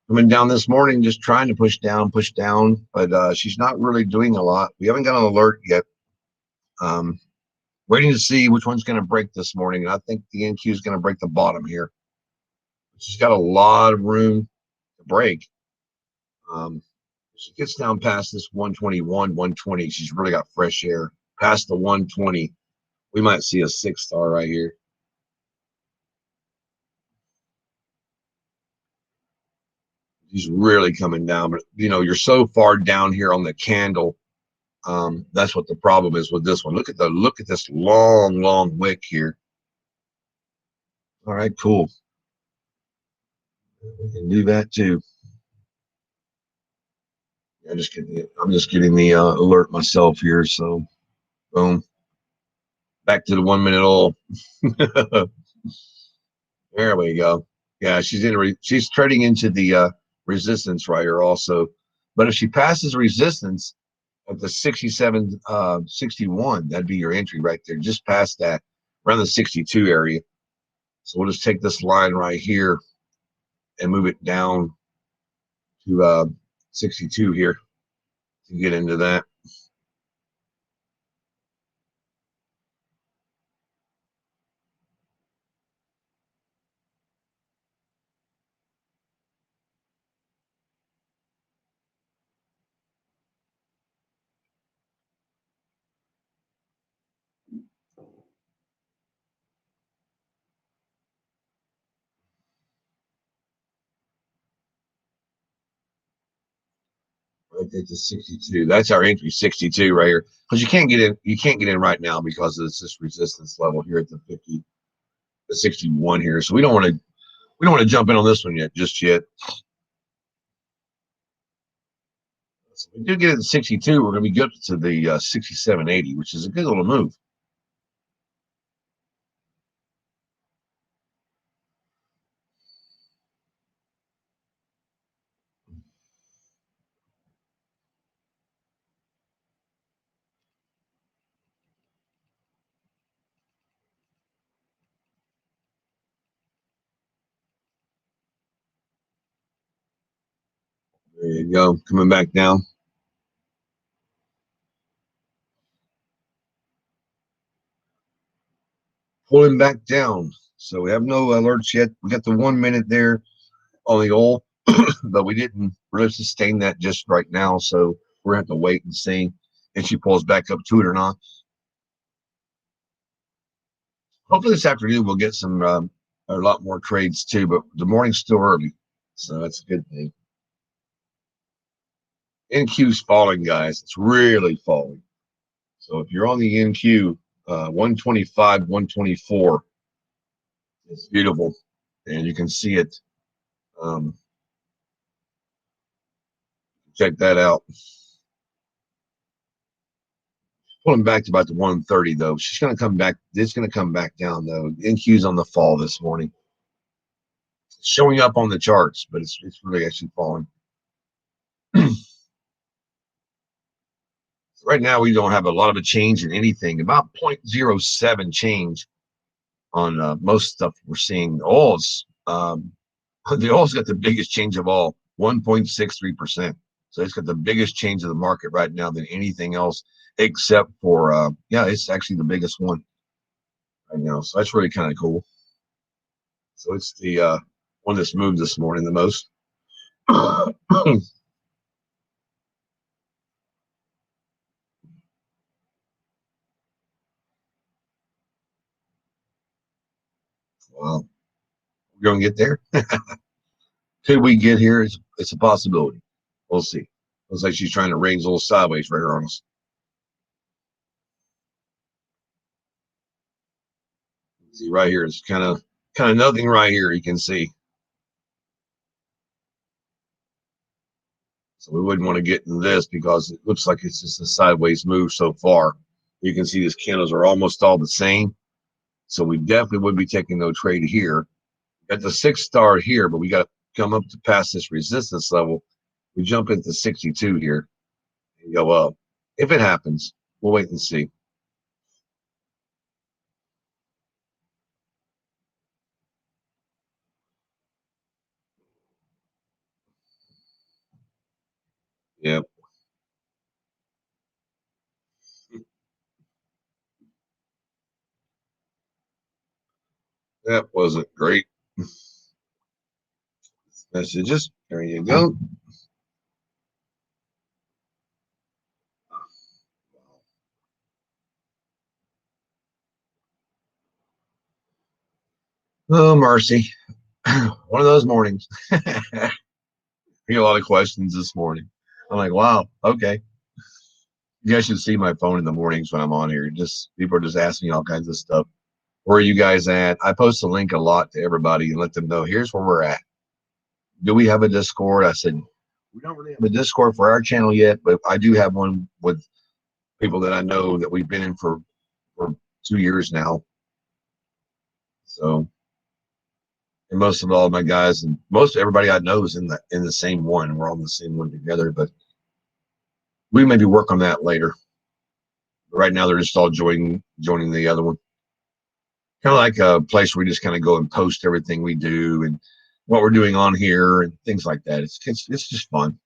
Coming down this morning, just trying to push down, but she's not really doing a lot. We haven't got an alert yet. Waiting to see which one's going to break this morning. And I think the NQ is going to break the bottom here. She's got a lot of room to break. She gets down past this 121, 120. She's really got fresh air. Past the 120, we might see a 6-star right here. She's really coming down, but you know, you're so far down here on the candle. That's what the problem is with this one. Look at this long wick here. All right, cool. We can do that too. I'm just getting the alert myself here. So Boom. Back to the 1 minute oil. There we go. Yeah, she's trading into the resistance right here also. But if she passes resistance at the 67, 61, that'd be your entry right there. Just past that, around the 62 area. So we'll just take this line right here and move it down to 62 here to get into that. Right there to 62. That's our entry, 62 right here. Because you can't get in, right now because of this resistance level here at the 50, the 61 here. So we don't want to jump in on this one just yet. So if we do get it to 62, we're going to be good to the 67.80, which is a good little move. There you go, coming back down. Pulling back down. So we have no alerts yet. We got the 1 minute there on the oil, but we didn't really sustain that just right now. So we're going to have to wait and see if she pulls back up to it or not. Hopefully this afternoon we'll get some a lot more trades too, but the morning's still early. So that's a good thing. NQ's falling, guys. It's really falling. So if you're on the NQ, 125, 124, it's beautiful. And you can see it. Check that out. Pulling back to about the 130 though. She's going to come back. It's going to come back down though. NQ's on the fall this morning. It's showing up on the charts, but it's really actually falling. Right now we don't have a lot of a change in anything. About 0.07 change on most stuff we're seeing. Oil's the oil's got the biggest change of all, 1.63%. So it's got the biggest change of the market right now than anything else, except for yeah, it's actually the biggest one right now. So that's really kind of cool. So it's the one that's moved this morning the most. Wow, we're gonna get there. Could we get here? It's a possibility. We'll see. Looks like she's trying to range a little sideways right here on us. See right here, it's kind of nothing right here. You can see. So we wouldn't want to get in this because it looks like it's just a sideways move so far. You can see these candles are almost all the same. So we definitely would be taking no trade here. Got the 6 star here, but we got to come up to past this resistance level. We jump into 62 here and go up. If it happens, we'll wait and see. Yep. That wasn't great. Messages. There you go. Oh, mercy. One of those mornings. I get a lot of questions this morning. I'm like, wow, okay. You guys should see my phone in the mornings when I'm on here. Just people are just asking me all kinds of stuff. Where are you guys at? I post a link a lot to everybody and let them know here's where we're at. Do we have a Discord? I said, we don't really have a Discord for our channel yet, but I do have one with people that I know that we've been in for 2 years now. So, and most of all my guys and most everybody I know is in the same one. We're all in the same one together, but we maybe work on that later. But right now, they're just all joining the other one. Kind of like a place where we just kind of go and post everything we do and what we're doing on here and things like that. It's just fun.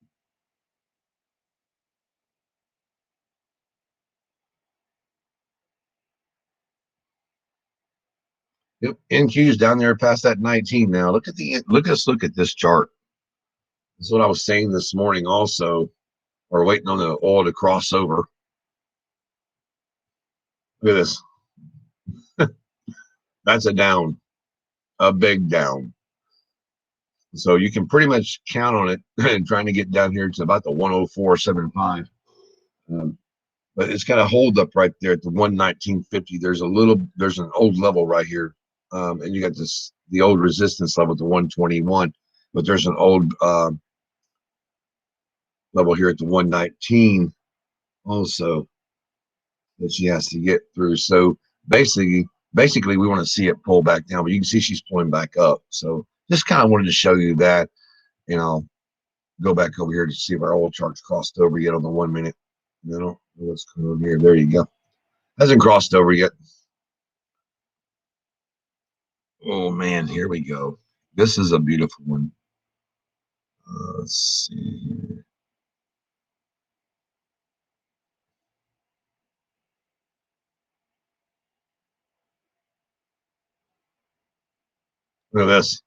Yep. NQ's down there past that 19 now. Look at this chart. That's what I was saying this morning also. We're waiting on the oil to cross over. Look at this. That's a down, a big down. So you can pretty much count on it and trying to get down here to about the 104.75. But it's got a hold up right there at the 119.50. There's an old level right here. And you got the old resistance level at the 121, but there's an old level here at the 119 also that she has to get through. So basically we want to see it pull back down, but you can see she's pulling back up. So just kind of wanted to show you that, and I'll go back over here to see if our oil chart's crossed over yet on the 1 minute. I don't know what's going on here. There you go. Hasn't crossed over yet. Oh man, here we go. This is a beautiful one. Let's see here. Look at this.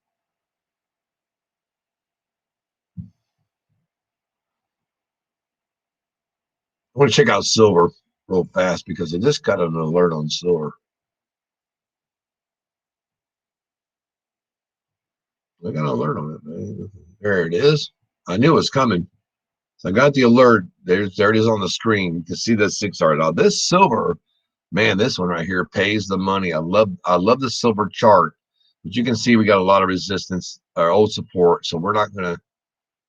I want to check out silver real fast because I just got an alert on silver. I got an alert on it, man. There it is. I knew it was coming. So I got the alert. There it is on the screen. You can see the 6R. Now this silver, man, this one right here pays the money. I love the silver chart, but you can see we got a lot of resistance or old support. So we're not going to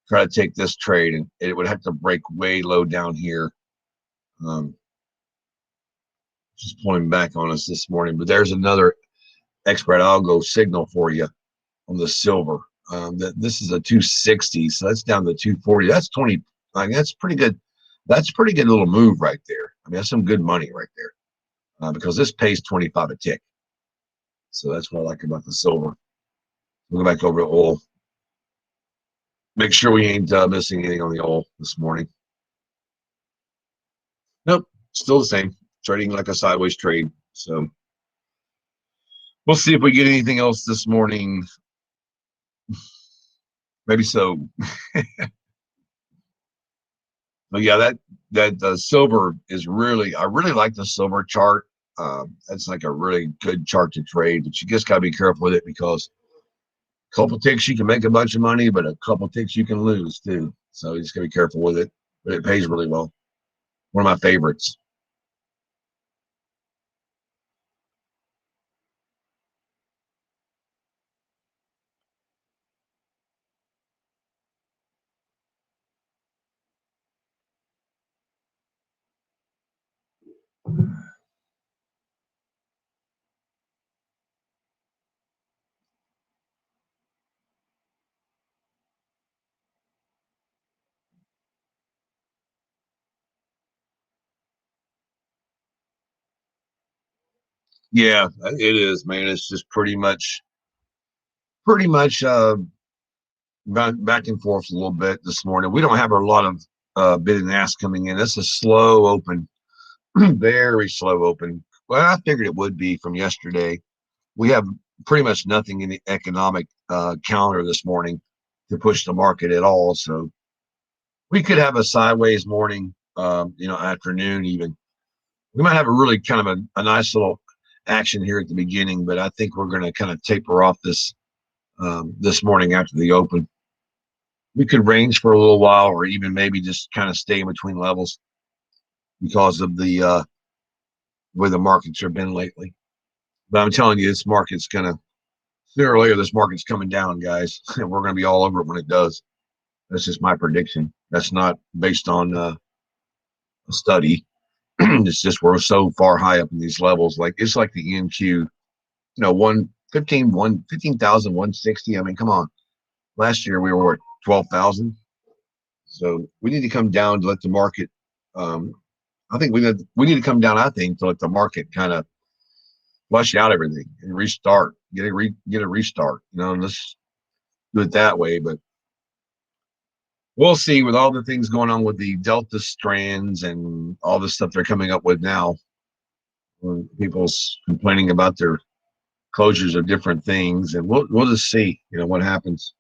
try to take this trade, and it would have to break way low down here. Just pulling back on us this morning. But there's another expert algo signal for you on the silver. This is a 260, so that's down to 240. That's 20. I mean, that's pretty good. That's a pretty good little move right there. I mean, that's some good money right there because this pays 25 a tick. So that's what I like about the silver. We'll go back over to oil. Make sure we ain't missing anything on the oil this morning. Nope, still the same. Trading like a sideways trade. So we'll see if we get anything else this morning. Maybe so. But yeah, that silver is really, I really like the silver chart. That's like a really good chart to trade, but you just gotta be careful with it because a couple ticks you can make a bunch of money, but a couple ticks you can lose too. So you just gotta be careful with it. But it pays really well. One of my favorites. Yeah, it is, man. It's just pretty much back and forth a little bit this morning. We don't have a lot of bid and ask coming in. It's a slow open, very slow open. Well, I figured it would be from yesterday. We have pretty much nothing in the economic calendar this morning to push the market at all. So we could have a sideways morning, afternoon even. We might have a really kind of a nice little action here at the beginning, but I think we're going to kind of taper off this morning after the open. We could range for a little while or even maybe just kind of stay in between levels because of the way the markets have been lately. But I'm telling you, this market's going to, sooner or later, this market's coming down, guys, and we're going to be all over it when it does. That's just my prediction. That's not based on a study. It's just we're so far high up in these levels. Like it's like the NQ, you know, 15,160. I mean, come on. Last year we were at 12,000. So we need to come down to let the market. Um, I think we need to come down. I think to let the market kind of flush out everything and restart, get a restart. You know, let's do it that way. But we'll see with all the things going on with the Delta strands and all the stuff they're coming up with now. When people's complaining about their closures of different things, and we'll just see, you know, what happens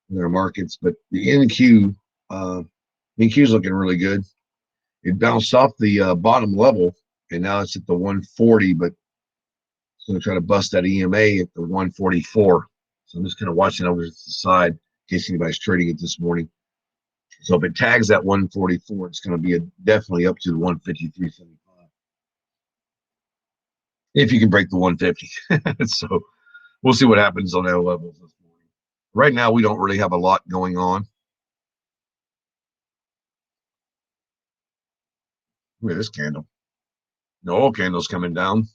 in their markets. But the NQ is looking really good. It bounced off the bottom level, and now it's at the 140, but it's going to try to bust that EMA at the 144. So I'm just kind of watching over to the side in case anybody's trading it this morning. So if it tags that 144, it's going to be definitely up to the 153.75. If you can break the 150. So we'll see what happens on that levels this morning. Right now, we don't really have a lot going on. Look at this candle. The oil candle's coming down.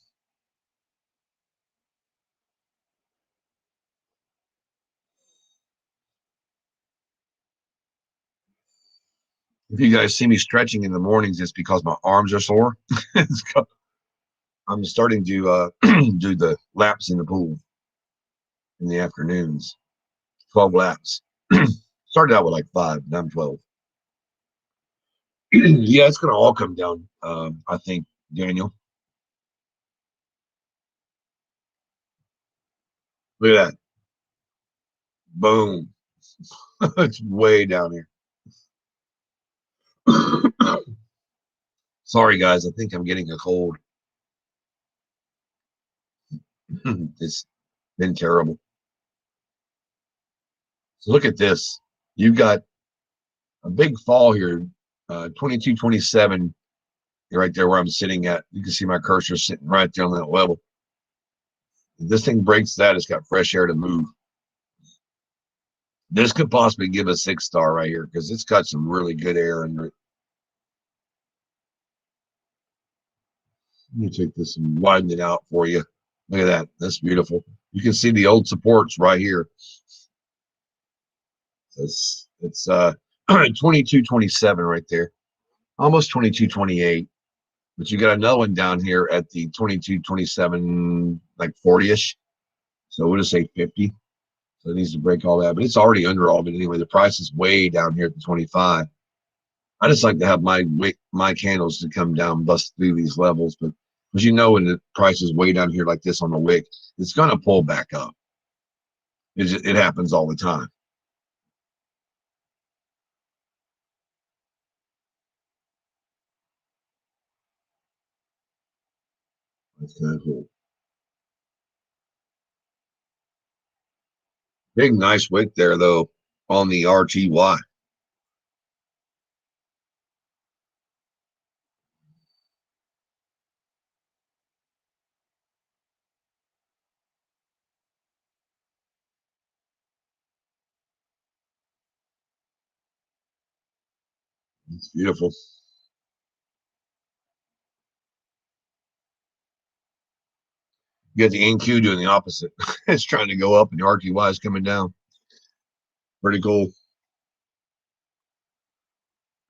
If you guys see me stretching in the mornings, it's because my arms are sore. I'm starting to do the laps in the pool in the afternoons, 12 laps. Started out with like 5, now I'm 12. Yeah, it's going to all come down, I think, Daniel. Look at that. Boom. It's way down here. Sorry, guys. I think I'm getting a cold. It's been terrible. So look at this. You've got a big fall here, 22.27, right there where I'm sitting at. You can see my cursor sitting right there on that level. If this thing breaks that, it's got fresh air to move. This could possibly give a 6-star right here because it's got some really good air under it. Let me take this and widen it out for you. Look at that. That's beautiful. You can see the old supports right here. It's 22.27 right there. Almost 22.28. But you got another one down here at the 22.27, like 40-ish. So we'll just say 50. So it needs to break all that. But it's already under all of it anyway. The price is way down here at the 25. I just like to have my candles to come down, bust through these levels. But as you know, when the price is way down here like this on the wick, it's going to pull back up. It happens all the time. That's kind of cool. Big, nice wick there, though, on the RTY. It's beautiful. You got the NQ doing the opposite. It's trying to go up, and the RTY is coming down. Pretty cool.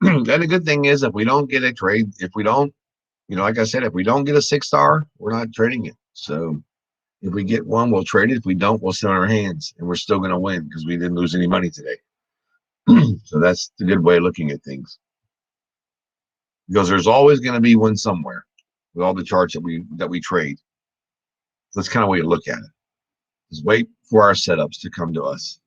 And the good thing is, if we don't get a trade, if we don't, you know, like I said, if we don't get a 6-star, we're not trading it. So if we get one, we'll trade it. If we don't, we'll sit on our hands, and we're still going to win because we didn't lose any money today. So that's the good way of looking at things. Because there's always going to be one somewhere with all the charts that we trade. So that's kind of way to look at it. Just wait for our setups to come to us.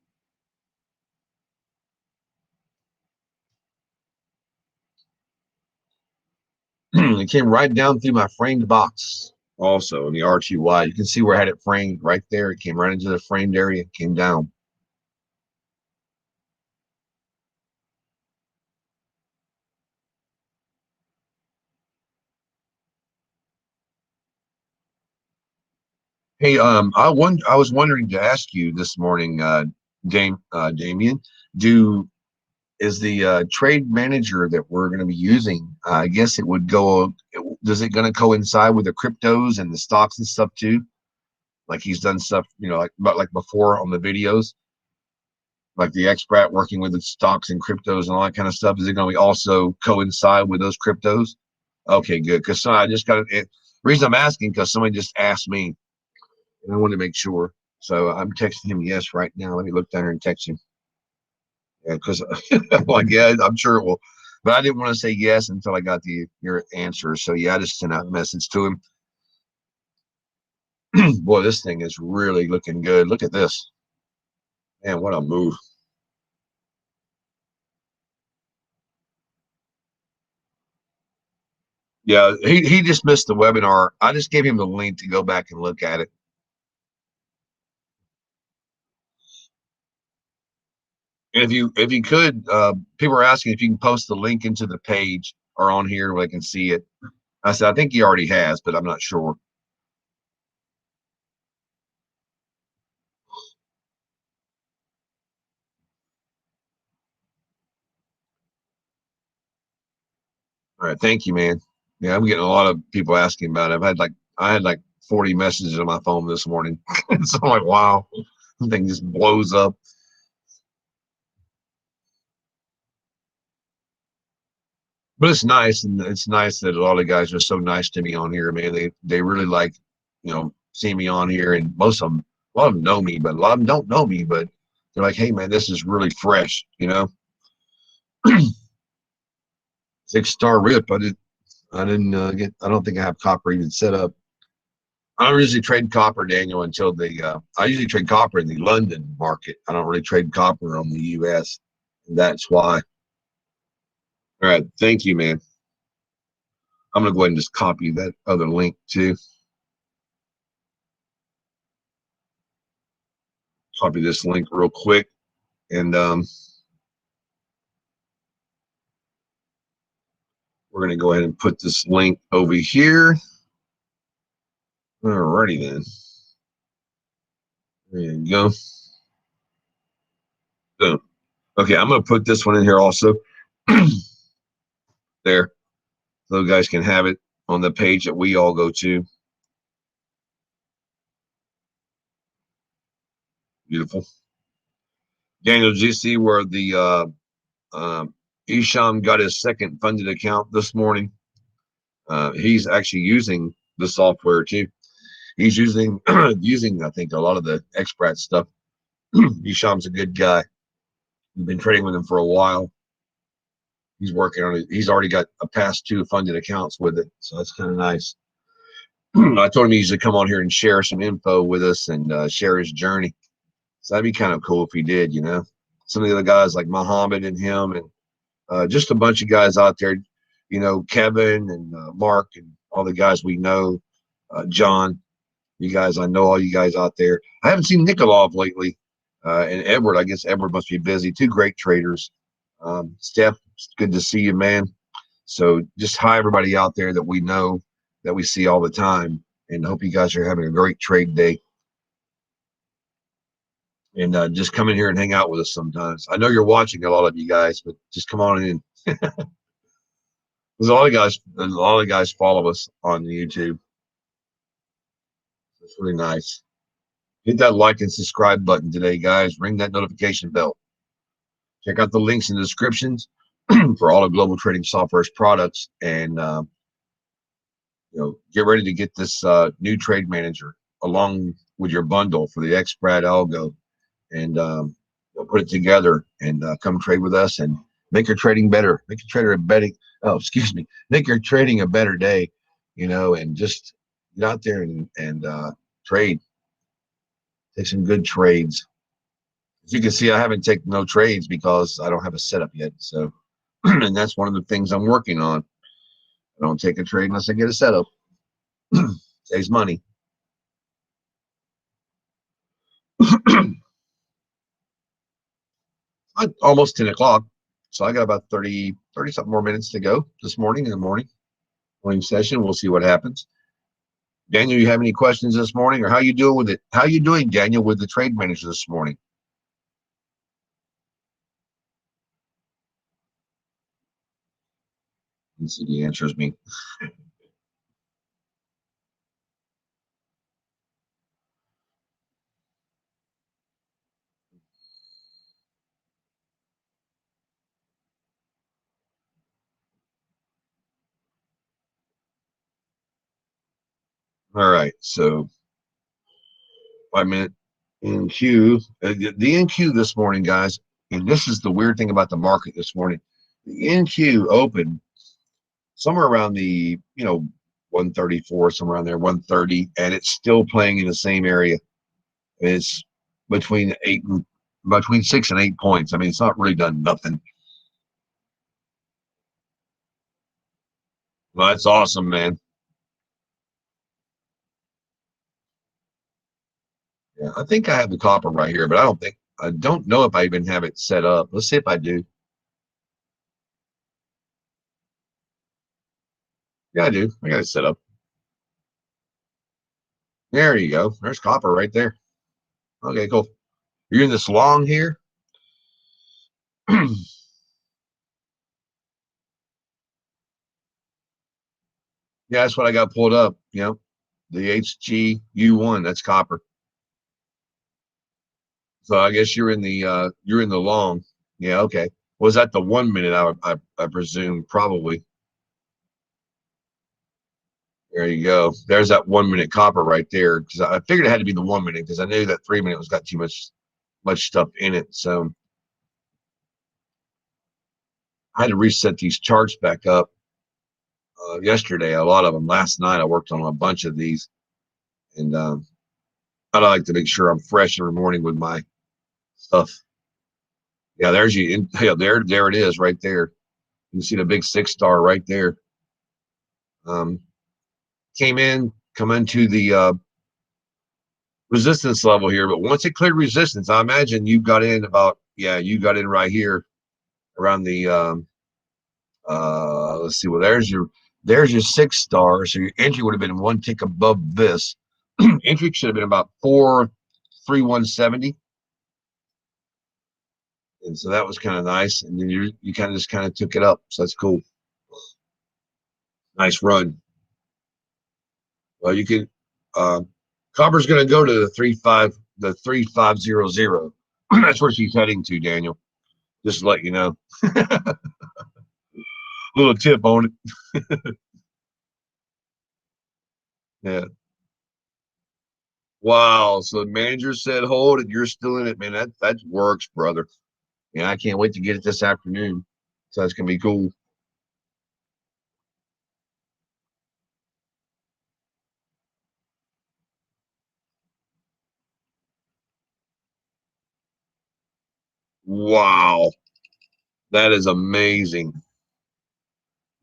It came right down through my framed box. Also in the RTY, you can see where I had it framed right there. It came right into the framed area, came down. Hey, I was wondering to ask you this morning, Damien, do is the trade manager that we're going to be using. I guess it would go. Does it going to coincide with the cryptos and the stocks and stuff too? Like he's done stuff, like before on the videos, like the expert working with the stocks and cryptos and all that kind of stuff. Is it going to be also coincide with those cryptos? Okay, good. Because I just got it. The reason I'm asking because somebody just asked me, and I wanted to make sure. So I'm texting him yes right now. Let me look down here and text him. Yeah, because like yeah, I'm sure it will. But I didn't want to say yes until I got your answer. So yeah, I just sent out a message to him. Boy, this thing is really looking good. Look at this. Man, what a move. Yeah, he just missed the webinar. I just gave him the link to go back and look at it. And if you could, people are asking if you can post the link into the page or on here where they can see it. I said I think he already has, but I'm not sure. All right, thank you, man. Yeah, I'm getting a lot of people asking about it. I had like 40 messages on my phone this morning. So I'm like, wow, the thing just blows up. But it's nice, and it's nice that a lot of guys are so nice to me on here, man. They really like, seeing me on here, and a lot of them know me, but a lot of them don't know me. But they're like, hey, man, this is really fresh, 6-star rip. I didn't get. I don't think I have copper even set up. I don't usually trade copper, Daniel, until I usually trade copper in the London market. I don't really trade copper on the U.S. That's why. All right, thank you, man. I'm gonna go ahead and just copy that other link too. Copy this link real quick, and we're gonna go ahead and put this link over here. Alrighty then. There you go. Boom. Okay, I'm gonna put this one in here also. There, so you guys can have it on the page that we all go to. Beautiful. Daniel, did you see where the Isham got his second funded account this morning? He's actually using the software too. He's using using I think a lot of the expat stuff. Isham's a good guy. We've been trading with him for a while. He's working on it. He's already got a past 2 funded accounts with it, so that's kind of nice. I told him he should come on here and share some info with us and share his journey. So that'd be kind of cool if he did. Some of the other guys like Muhammad and him, and just a bunch of guys out there. Kevin and Mark and all the guys we know. John, you guys, I know all you guys out there. I haven't seen Nikolov lately, and Edward. I guess Edward must be busy. 2 great traders. Steph, it's good to see you, man. So just hi everybody out there that we know, that we see all the time, and hope you guys are having a great trade day. And just come in here and hang out with us sometimes. I know you're watching, a lot of you guys, but just come on in. There's a lot of guys follow us on YouTube. It's really nice. Hit that like and subscribe button today, guys. Ring that notification bell. Check out the links in the descriptions for all of Global Trading Software's products, and get ready to get this new trade manager along with your bundle for the XPRAD algo, and put it together and come trade with us and make your trading better. Make your trader a betting. Oh, excuse me. Make your trading a better day. And just get out there and trade. Take some good trades. As you can see, I haven't taken no trades because I don't have a setup yet. So, and that's one of the things I'm working on. I don't take a trade unless I get a setup. Saves money. Almost 10 o'clock. So I got about 30 something more minutes to go this morning in the morning session. We'll see what happens. Daniel, you have any questions this morning, or how you doing with it? How you doing, Daniel, with the trade manager this morning? Let's see, the answer is me. All right, so 5 minute NQ. The NQ this morning, guys, and this is the weird thing about the market this morning. The NQ opened somewhere around the 134, somewhere around there, 130, and it's still playing in the same area. It's between between 6 and 8 points. I mean, it's not really done nothing. Well, that's awesome, man. Yeah, I think I have the copper right here, but I don't know if I even have it set up. Let's see if I do. Yeah, I do. I got it set up. There you go. There's copper right there. Okay, cool. You're in this long here. Yeah, that's what I got pulled up. The HGU1. That's copper. So I guess you're in the long. Yeah, okay. Was that the 1 minute? I presume probably. There you go. There's that 1 minute copper right there. Because I figured it had to be the 1 minute because I knew that 3 minute was got too much stuff in it. So I had to reset these charts back up yesterday. A lot of them. Last night I worked on a bunch of these, and I like to make sure I'm fresh every morning with my stuff. Yeah, there's you. Yeah, there it is right there. You can see the big 6 star right there. Um, come into the resistance level here, but once it cleared resistance, I imagine you got in you got in right here around the let's see, well there's your 6 star, so your entry would have been one tick above this. Entry should have been about 43170, and so that was kind of nice, and then you kind of took it up, so that's cool. Nice run. Well, you can copper's going to go to the 3500. That's where she's heading to, Daniel. Just to let you know. Little tip on it. Yeah. Wow. So the manager said hold it. You're still in it, man. That works, brother. Yeah, I can't wait to get it this afternoon. So that's gonna be cool. Wow. That is amazing.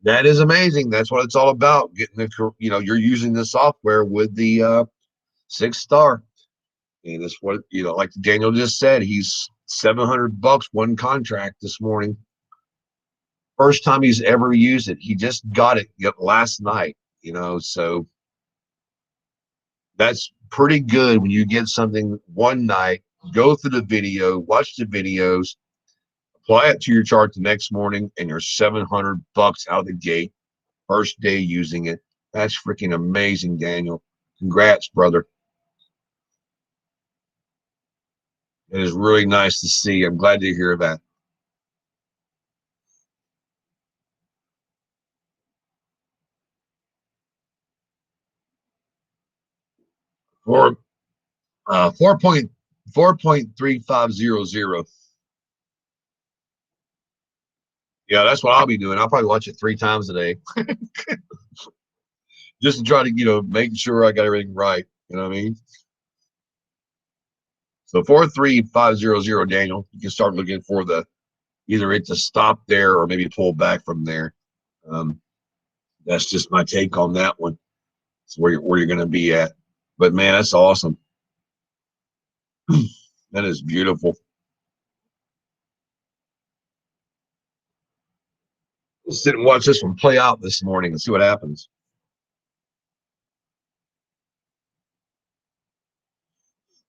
That is amazing. That's what it's all about. Getting you're using the software with the 6 star. And that's what, like Daniel just said, he's $700 one contract this morning. First time he's ever used it. He just got it last night, so that's pretty good when you get something one night, go through the video, watch the videos, apply it to your chart the next morning, and you're $700 out of the gate, first day using it. That's freaking amazing, Daniel. Congrats, brother. It is really nice to see. I'm glad to hear that. For 4.3500. Yeah, that's what I'll be doing. I'll probably watch it 3 times a day just to try to, make sure I got everything right. You know what I mean? So 43500, Daniel, you can start looking for the either it to stop there or maybe pull back from there. Um, that's just my take on that one. It's where you're going to be at. But man, that's awesome. That is beautiful. Let's sit and watch this one play out this morning and see what happens.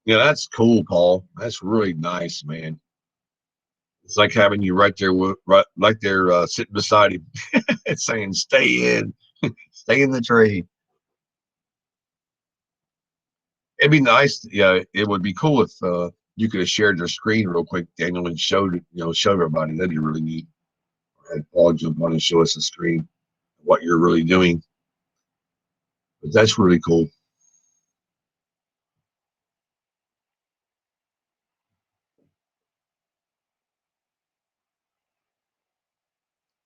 Yeah, that's cool, Paul. That's really nice, man. It's like having you right there, right there, sitting beside him, and saying, "Stay in, stay in the trade." It'd be nice. Yeah, it would be cool if you could have shared your screen real quick, Daniel, and showed it, show everybody. That'd be really neat. Have Paul jump on and show us the screen, what you're really doing. But that's really cool.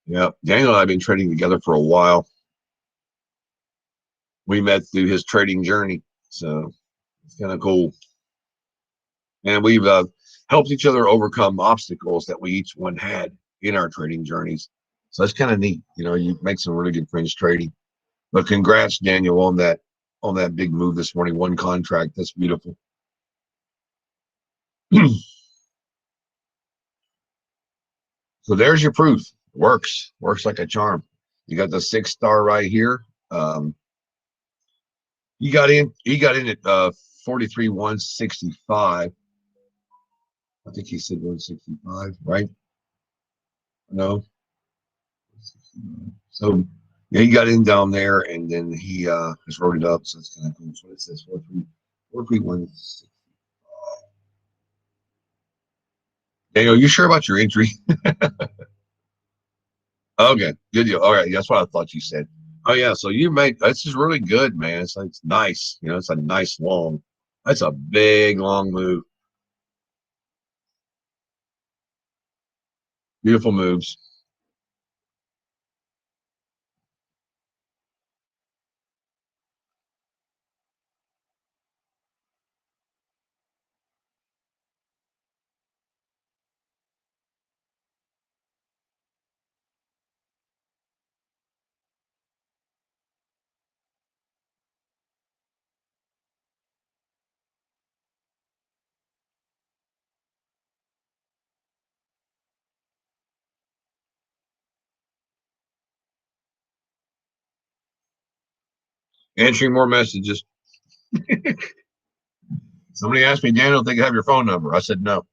Yeah, Daniel and I have been trading together for a while. We met through his trading journey, so it's kind of cool. And we've helped each other overcome obstacles that we each one had in our trading journeys. So that's kind of neat. You make some really good friends trading. But congrats, Daniel, on that big move this morning. One contract. That's beautiful. So there's your proof. Works like a charm. You got the 6-star right here. He got in at 43,165. I think he said 165, right? No. So yeah, he got in down there, and then he just wrote it up. So it's kind of cool. So it says 43,165. Daniel, you sure about your entry? Okay, good deal. All right, that's what I thought you said. Oh yeah, so you made this is really good, man. It's nice. It's a nice long. That's a big long move. Beautiful moves. Answering more messages. Somebody asked me, Daniel, if they could have your phone number. I said no.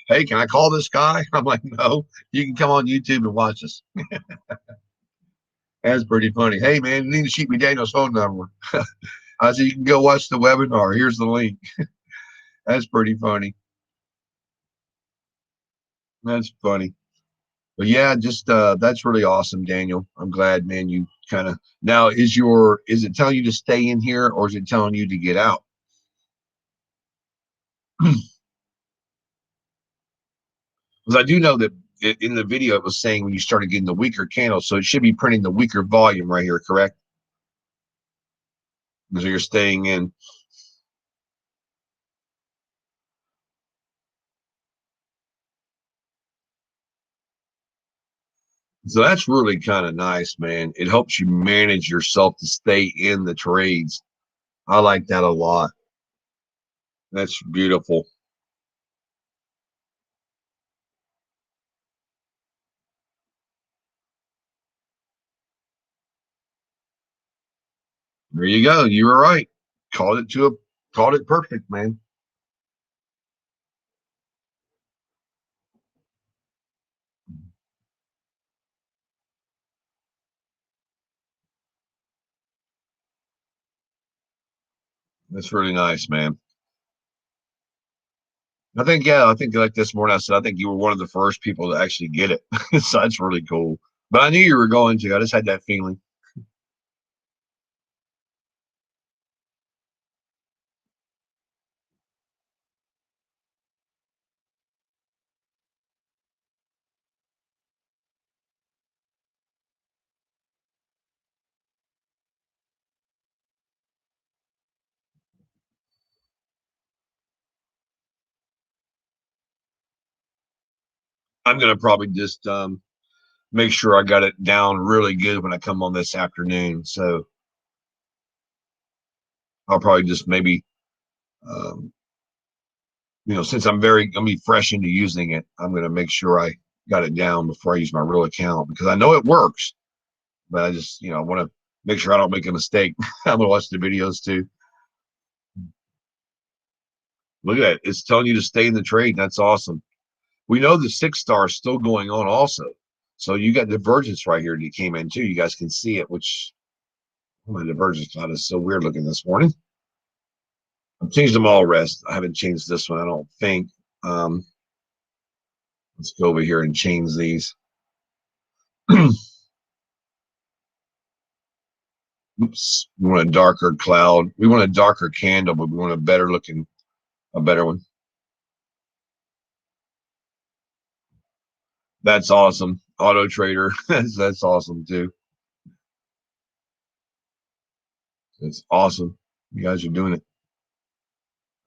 Hey, can I call this guy? I'm like, no. You can come on YouTube and watch us. That's pretty funny. Hey man, you need to shoot me Daniel's phone number. I said you can go watch the webinar. Here's the link. That's pretty funny. That's funny. But yeah, just that's really awesome, Daniel. I'm glad, man. You kind of now is it telling you to stay in here or is it telling you to get out? Because I do know that in the video it was saying when you started getting the weaker candle, so it should be printing the weaker volume right here, correct? So you're staying in. So that's really kind of nice, man. It helps you manage yourself to stay in the trades. I like that a lot. That's beautiful. There you go. You were right. Called it perfect, man. That's really nice, man. I think like this morning I said, I think you were one of the first people to actually get it. So that's really cool. But I knew you were going to. I just had that feeling. I'm gonna probably just make sure I got it down really good when I come on this afternoon. So I'll probably just maybe um, since gonna be fresh into using it, I'm gonna make sure I got it down before I use my real account because I know it works, but I just want to make sure I don't make a mistake. I'm gonna watch the videos too. Look at it. It's telling you to stay in the trade. That's awesome. We know the 6-star is still going on also. So you got divergence right here that came in too. You guys can see it, which my divergence cloud is so weird looking this morning. I've changed them all rest. I haven't changed this one, I don't think. Let's go over here and change these. Oops. We want a darker cloud. We want a darker candle, but we want a better one. That's awesome. Auto trader. That's awesome too. It's awesome. You guys are doing it.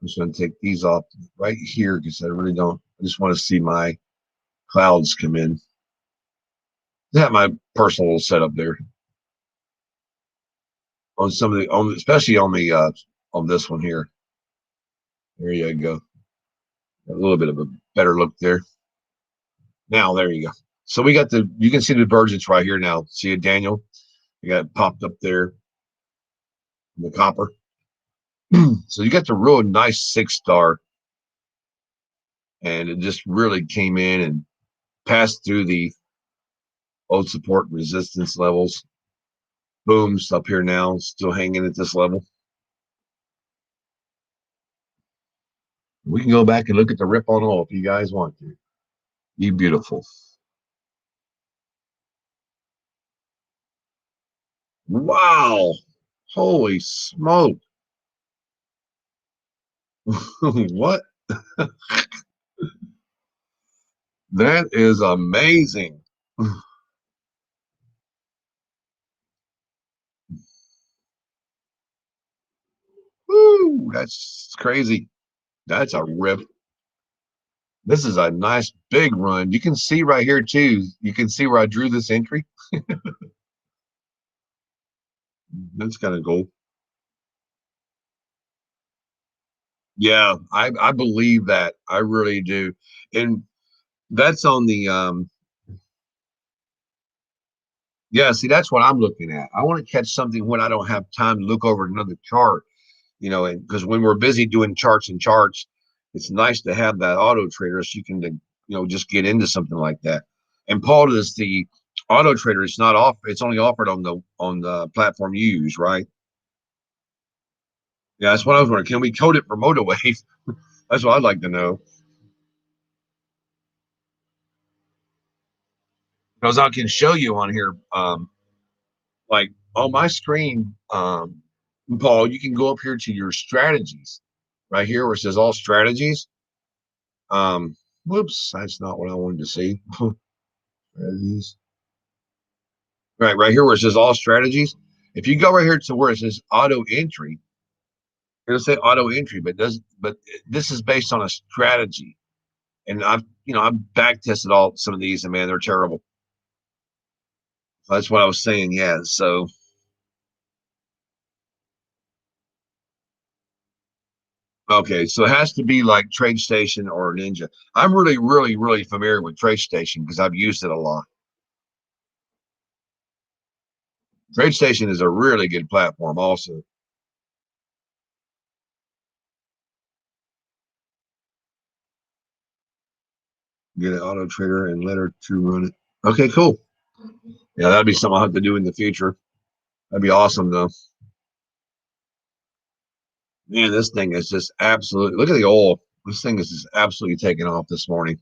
I'm just going to take these off right here because I really don't. I just want to see my clouds come in. I have my personal setup there on some of the, especially on this one here. There you go. A little bit of a better look there. Now there you go. So we got you can see the divergence right here now. See it, Daniel? You got it popped up there in the copper. So you got the real nice 6-star, and it just really came in and passed through the old support and resistance levels. Boom, up here now, still hanging at this level. We can go back and look at the rip on all if you guys want to. Be beautiful. Wow. Holy smoke. What? That is amazing. Woo, that's crazy. That's a rip. This is a nice big run. You can see right here too. You can see where I drew this entry. That's kind of cool. Yeah, I believe that. I really do. And that's on the yeah, see, that's what I'm looking at. I want to catch something when I don't have time to look over another chart, and because when we're busy doing charts and charts, it's nice to have that auto trader so you can, just get into something like that. And Paul, is the auto trader, it's not off, it's only offered on the platform you use, right? Yeah, that's what I was wondering. Can we code it for MotoWave? That's what I'd like to know. Because I can show you on here, like on my screen, Paul, you can go up here to your strategies right here where it says all strategies. Whoops, that's not what I wanted to see. Strategies. Right here where it says all strategies. If you go right here to where it says auto entry, it'll say auto entry, but this is based on a strategy. And I've back tested some of these, and man, they're terrible. That's what I was saying. Yeah. So okay, so it has to be like TradeStation or Ninja. I'm really, really, really familiar with TradeStation because I've used it a lot. TradeStation is a really good platform also. Get an auto trader and let her to run it. Okay, cool. Yeah, that'd be something I'll have to do in the future. That'd be awesome though. Man, this thing is just absolutely, look at the oil. This thing is just absolutely taking off this morning.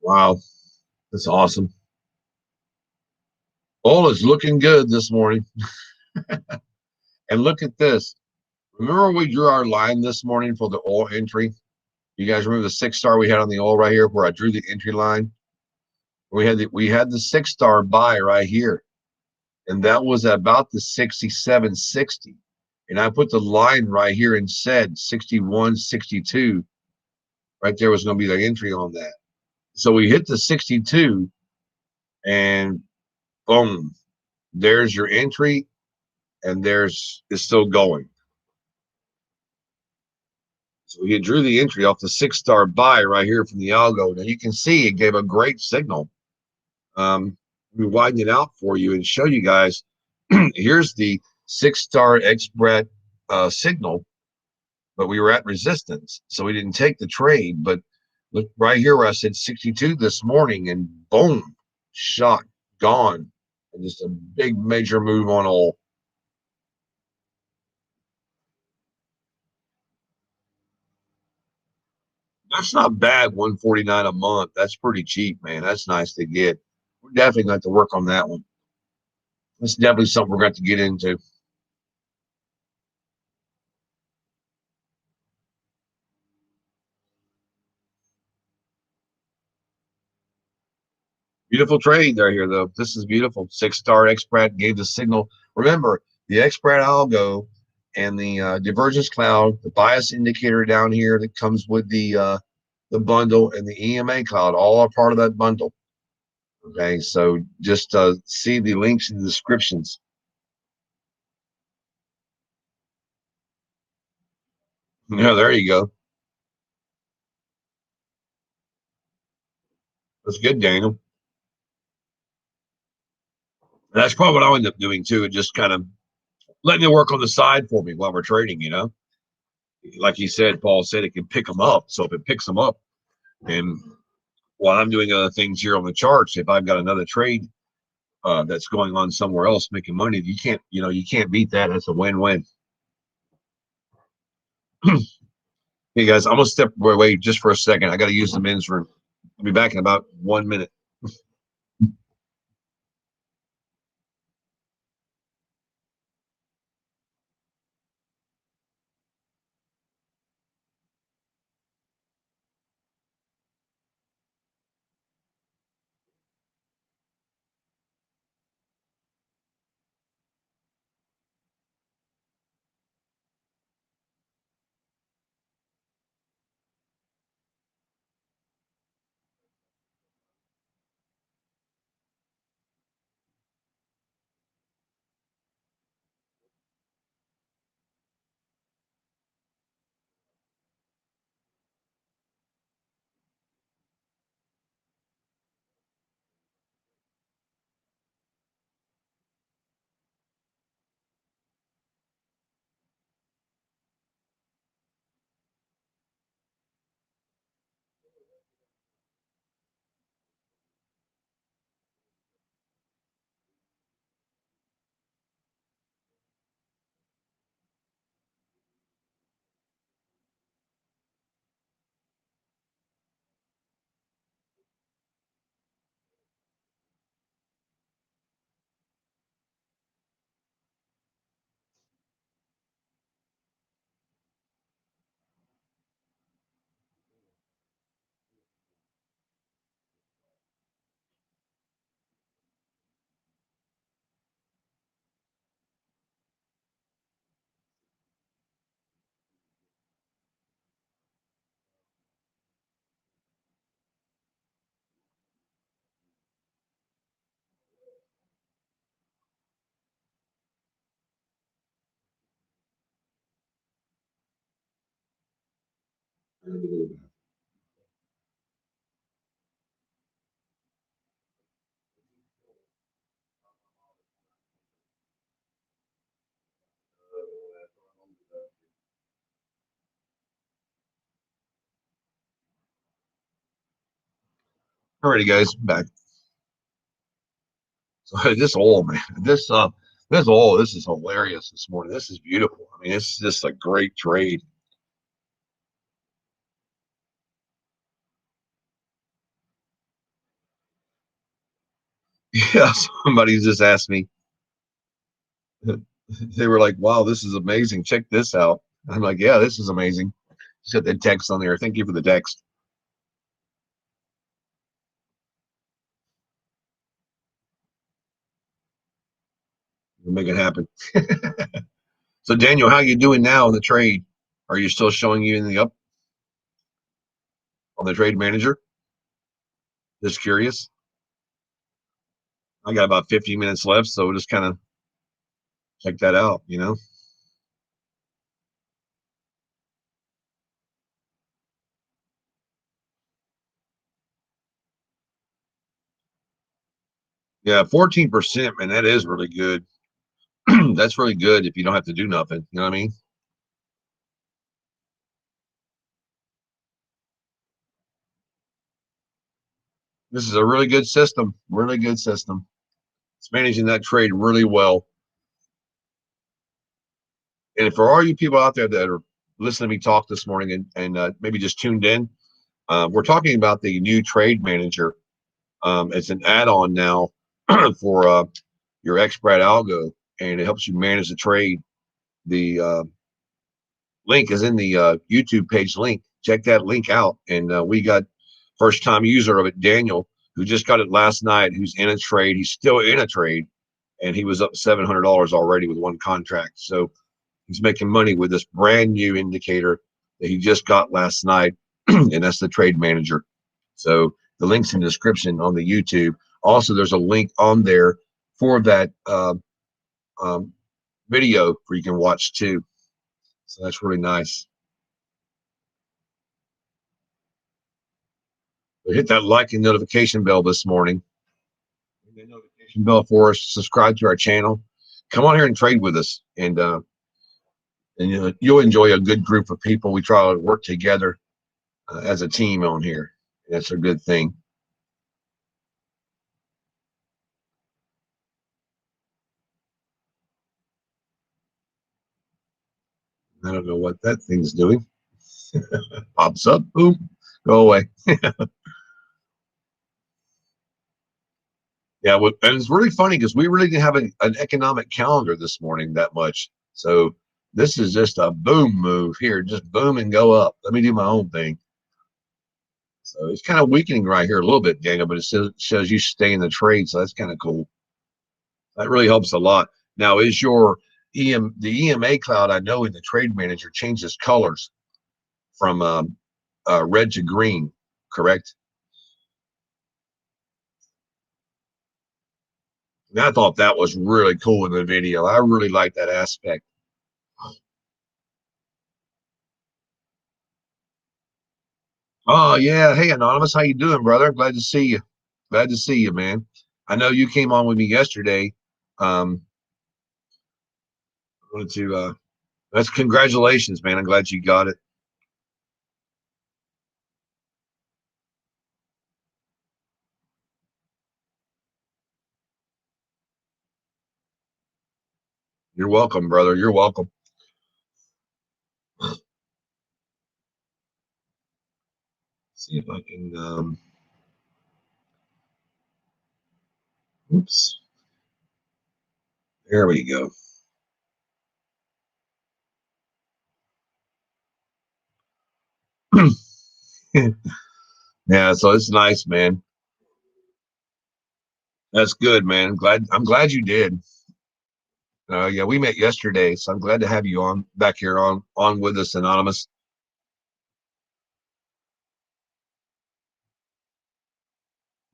Wow, that's awesome. Oil is looking good this morning. And look at this. Remember we drew our line this morning for the oil entry? You guys remember the 6-star we had on the oil right here where I drew the entry line? We had the 6-star buy right here, and that was about the 67.60. And I put the line right here and said 61.62. Right there was going to be the entry on that. So we hit the 62 and boom, there's your entry, and it's still going. So we drew the entry off the 6-star buy right here from the algo. Now you can see it gave a great signal. We widen it out for you and show you guys. Here's the 6-star expat signal, but we were at resistance, so we didn't take the trade. But look right here where I said 62 this morning, and boom, shot, gone, and just a big major move on all. That's not bad. 149 a month. That's pretty cheap, man. That's nice to get. We're definitely going to have to work on that one. That's definitely something we're going to get into. Beautiful trade there here, though. This is beautiful. 6-star XPRAT gave the signal. Remember, the XPRAT algo and the divergence cloud, the bias indicator down here that comes with the bundle, and the EMA cloud, all are part of that bundle. Okay, so just see the links in the descriptions. Yeah, there you go. That's good, Daniel. And that's probably what I'll end up doing too, and just kind of letting it work on the side for me while we're trading. Like he said, Paul said it can pick them up. So if it picks them up, and while I'm doing other things here on the charts, if I've got another trade that's going on somewhere else making money, you can't beat that. That's a win-win. Hey guys, I'm gonna step away just for a second. I got to use the men's room. I'll be back in about 1 minute. Alrighty, guys, back. So this oil, man, this is hilarious this morning. This is beautiful. I mean, it's just a great trade. Yeah, somebody just asked me. They were like, "Wow, this is amazing. Check this out." I'm like, "Yeah, this is amazing." Just got the text on there. Thank you for the text. We'll make it happen. So Daniel, how you doing now in the trade? Are you still showing you in the up on the trade manager? Just curious. I got about 15 minutes left, so we'll just kind of check that out, you know. Yeah, 14%, man, that is really good. That's really good if you don't have to do nothing. You know what I mean? This is a really good system. Really good system. It's managing that trade really well. And for all you people out there that are listening to me talk this morning and maybe just tuned in, we're talking about the new trade manager. It's an add-on now for your XBRAT algo, and it helps you manage the trade. The link is in the YouTube page link. Check that link out. And we got first time user of it, Daniel, who just got it last night, who's in a trade. He's still in a trade, and he was up $700 already with one contract. So he's making money with this brand new indicator that he just got last night, and that's the trade manager. So the link's in the description on the YouTube. Also, there's a link on there for that um, video where you can watch too. So that's really nice. So hit that like and notification bell this morning. Hit that notification bell for us. Subscribe to our channel. Come on here and trade with us, and you'll enjoy a good group of people. We try to work together as a team on here. That's a good thing. I don't know what that thing's doing. Pops up, boom, go away. Yeah, well, and it's really funny because we really didn't have an economic calendar this morning that much. So this is just a boom move here, just boom and go up. Let me do my own thing. So it's kind of weakening right here a little bit, Daniel, but it shows you stay in the trade. So that's kind of cool. That really helps a lot. Now, is your the EMA cloud, I know in the trade manager changes colors from red to green, correct? And I thought that was really cool in the video. I really like that aspect. Oh yeah, hey Anonymous, how you doing, brother? Glad to see you. Glad to see you, man. I know you came on with me yesterday. I wanted to that's congratulations, man. I'm glad you got it. You're welcome, brother. You're welcome. See if I can oops. There we go. Yeah, so it's nice, man. That's good, man. I'm glad you did. Yeah, we met yesterday, so I'm glad to have you on back here on with us, Anonymous.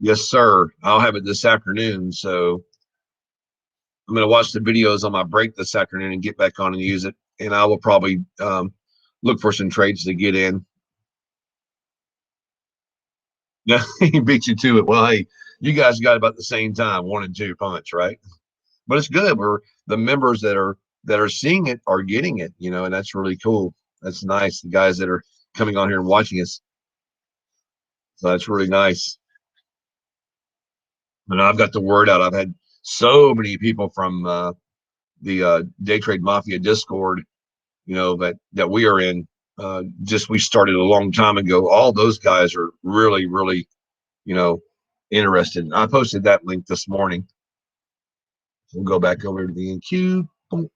Yes, sir. I'll have it this afternoon. So I'm going to watch the videos on my break this afternoon and get back on and use it. And I will probably look for some trades to get in. Yeah, he beat you to it. Well, hey, you guys got about the same time, 1 and 2 punch, right? But it's good. We're the members that are seeing it are getting it, and that's really cool. That's nice. The guys that are coming on here and watching us, so that's really nice. And I've got the word out. I've had so many people from the Day Trade Mafia Discord, that we are in. Just we started a long time ago. All those guys are really, really, you know, interested. I posted that link this morning. We'll go back over to the NQ. It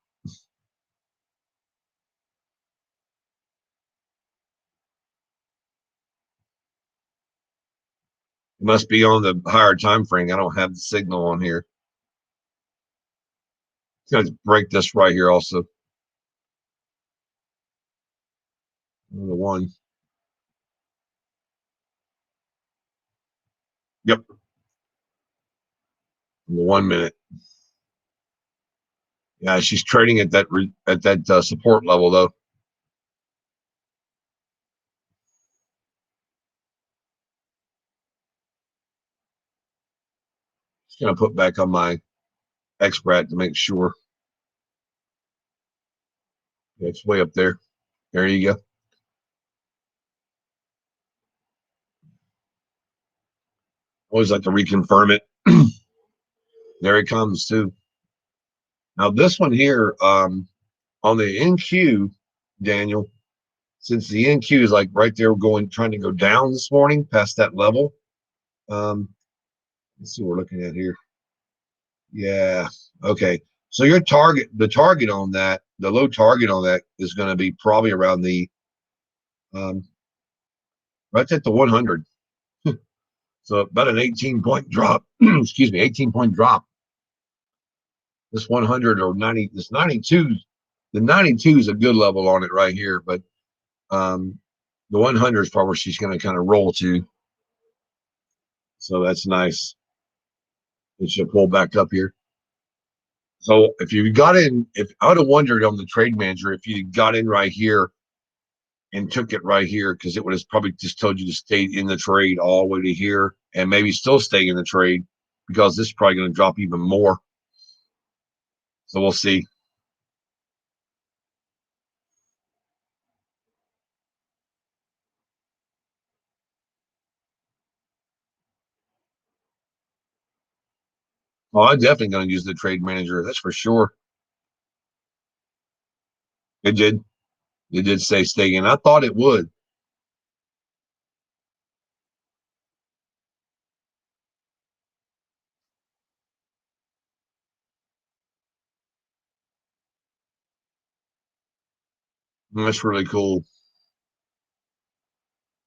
must be on the higher time frame. I don't have the signal on here. Let's break this right here also. The one. Yep. The 1 minute. Yeah, she's trading at that support level though. Just gonna put back on my XBRAT to make sure. Yeah, it's way up there. There you go. Always like to reconfirm it. There it comes too. Now this one here, on the NQ, Daniel, since the NQ is like right there trying to go down this morning past that level. Let's see what we're looking at here. Yeah. Okay. So the target on that, the low target on that is going to be probably around the um, right at the 100. So about an 18-point drop. Excuse me, 18-point drop. This 100 or 90, this 92, the 92 is a good level on it right here, but um, the 100 is probably where she's going to kind of roll to. So that's nice. It should pull back up here. So if you got in, if I would have wondered on the trade manager if you got in right here and took it right here, because it would have probably just told you to stay in the trade all the way to here and maybe still stay in the trade because this is probably going to drop even more. So we'll see. Well, I'm definitely going to use the trade manager. That's for sure. It did. It did say stay in. I thought it would. That's really cool.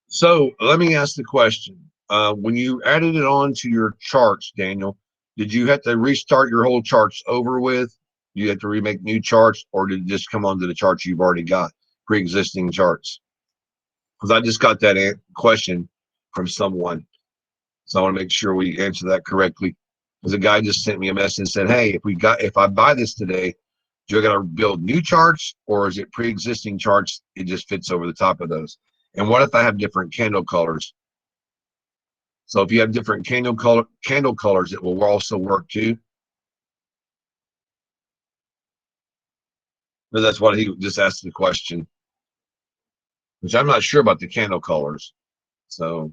So let me ask the question. When you added it on to your charts, Daniel, did you have to restart your whole charts over with? You had to remake new charts, or did it just come onto the charts you've already got, pre-existing charts? Because I just got that question from someone. So I want to make sure we answer that correctly. Because a guy just sent me a message and said, hey, if I buy this today, do I got to build new charts or is it pre-existing charts? It just fits over the top of those. And what if I have different candle colors? So if you have different candle colors, it will also work too. But that's what he just asked the question, which I'm not sure about the candle colors. So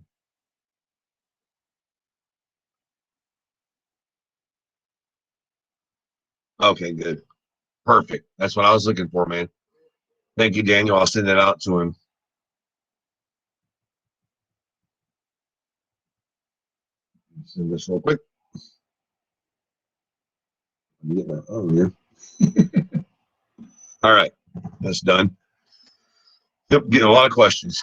okay, good, perfect. That's what I was looking for, man. Thank you, Daniel. I'll send that out to him. Send this real quick. Oh yeah. All right, that's done. Yep, getting a lot of questions.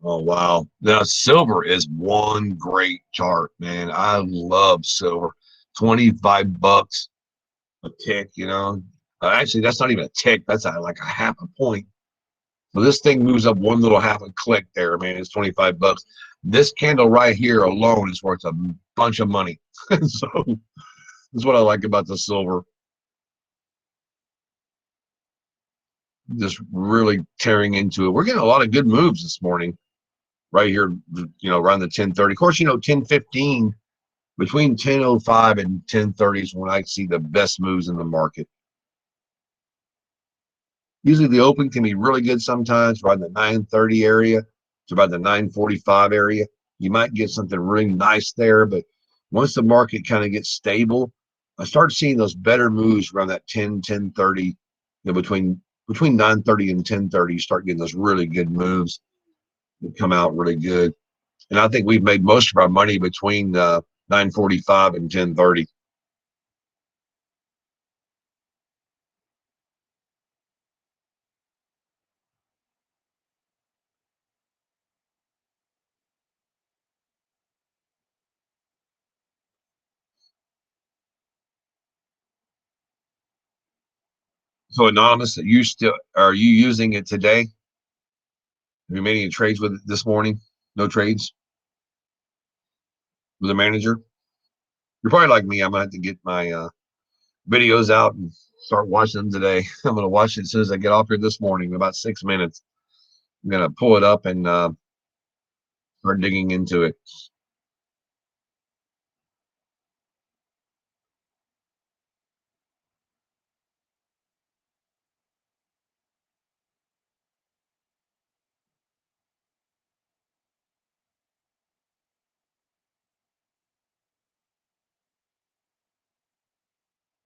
Oh wow. Now silver is one great chart, man. I love silver. 25 bucks a tick, you know. Actually, that's not even a tick. That's like a half a point. So this thing moves up one little half a click there, man. It's 25 bucks. This candle right here alone is worth a bunch of money. So that's what I like about the silver. Just really tearing into it. We're getting a lot of good moves this morning, right here, around the 10:30. Of course, 10:15, between 10:05 and 10:30 is when I see the best moves in the market. Usually the open can be really good sometimes, right in the 9:30 area to about the 9:45 area. You might get something really nice there, but once the market kind of gets stable, I start seeing those better moves around that 10:30, between 9:30 and 10:30, you start getting those really good moves that come out really good. And I think we've made most of our money between 9:45 and 10:30. So anonymous, are you using it today? Have you made any trades with it this morning? No trades with a manager? You're probably like me. I'm gonna have to get my videos out and start watching them today. I'm gonna watch it as soon as I get off here this morning in about 6 minutes. I'm gonna pull it up and start digging into it.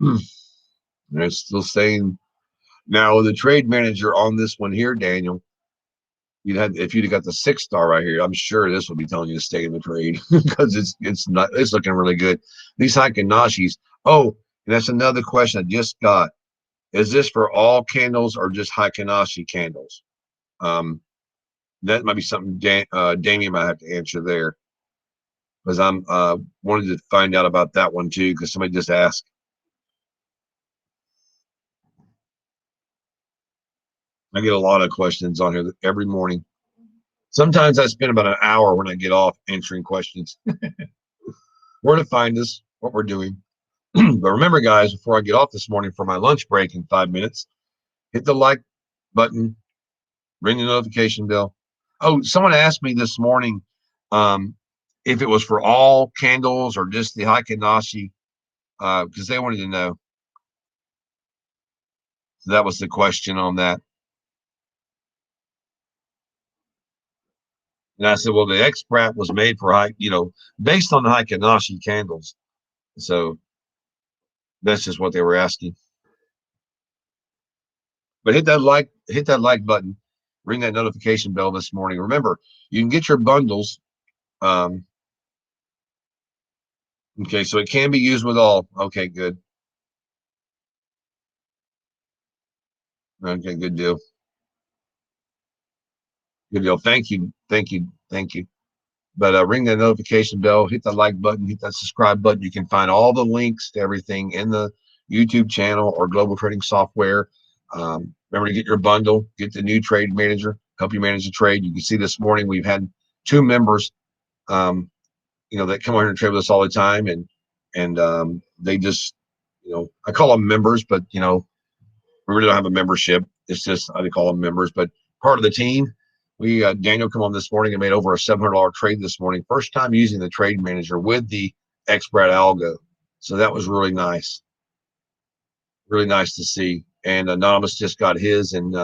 Hmm. They're still saying now the trade manager on this one here, Daniel. You'd had if you'd have got the 6-star right here, I'm sure this will be telling you to stay in the trade because it's looking really good. These Heikenashis. Oh, and that's another question I just got. Is this for all candles or just Heikenashi candles? That might be something Damien might have to answer there because I'm wanted to find out about that one too because somebody just asked. I get a lot of questions on here every morning. Sometimes I spend about an hour when I get off answering questions. Where to find us, what we're doing. But remember, guys, before I get off this morning for my lunch break in 5 minutes, hit the like button, ring the notification bell. Oh, someone asked me this morning if it was for all candles or just the Heikennashi, because they wanted to know. So that was the question on that. And I said, well, the X-Prat was made for based on the Heikennashi candles. So that's just what they were asking. But hit that like button, ring that notification bell this morning. Remember, you can get your bundles. Okay, so it can be used with all. Okay, good. Okay, good deal. Good deal. Thank you. Thank you. Thank you. But ring that notification bell, hit that like button, hit that subscribe button. You can find all the links to everything in the YouTube channel or Global Trading Software. Remember to get your bundle, get the new trade manager, help you manage the trade. You can see this morning we've had 2 members, that come over here and trade with us all the time, and they just, I call them members, but we really don't have a membership. It's just I call them members, but part of the team. We Daniel come on this morning and made over a $700 trade this morning. First time using the trade manager with the X-Prat algo. So that was really nice. Really nice to see. And Anonymous just got his, and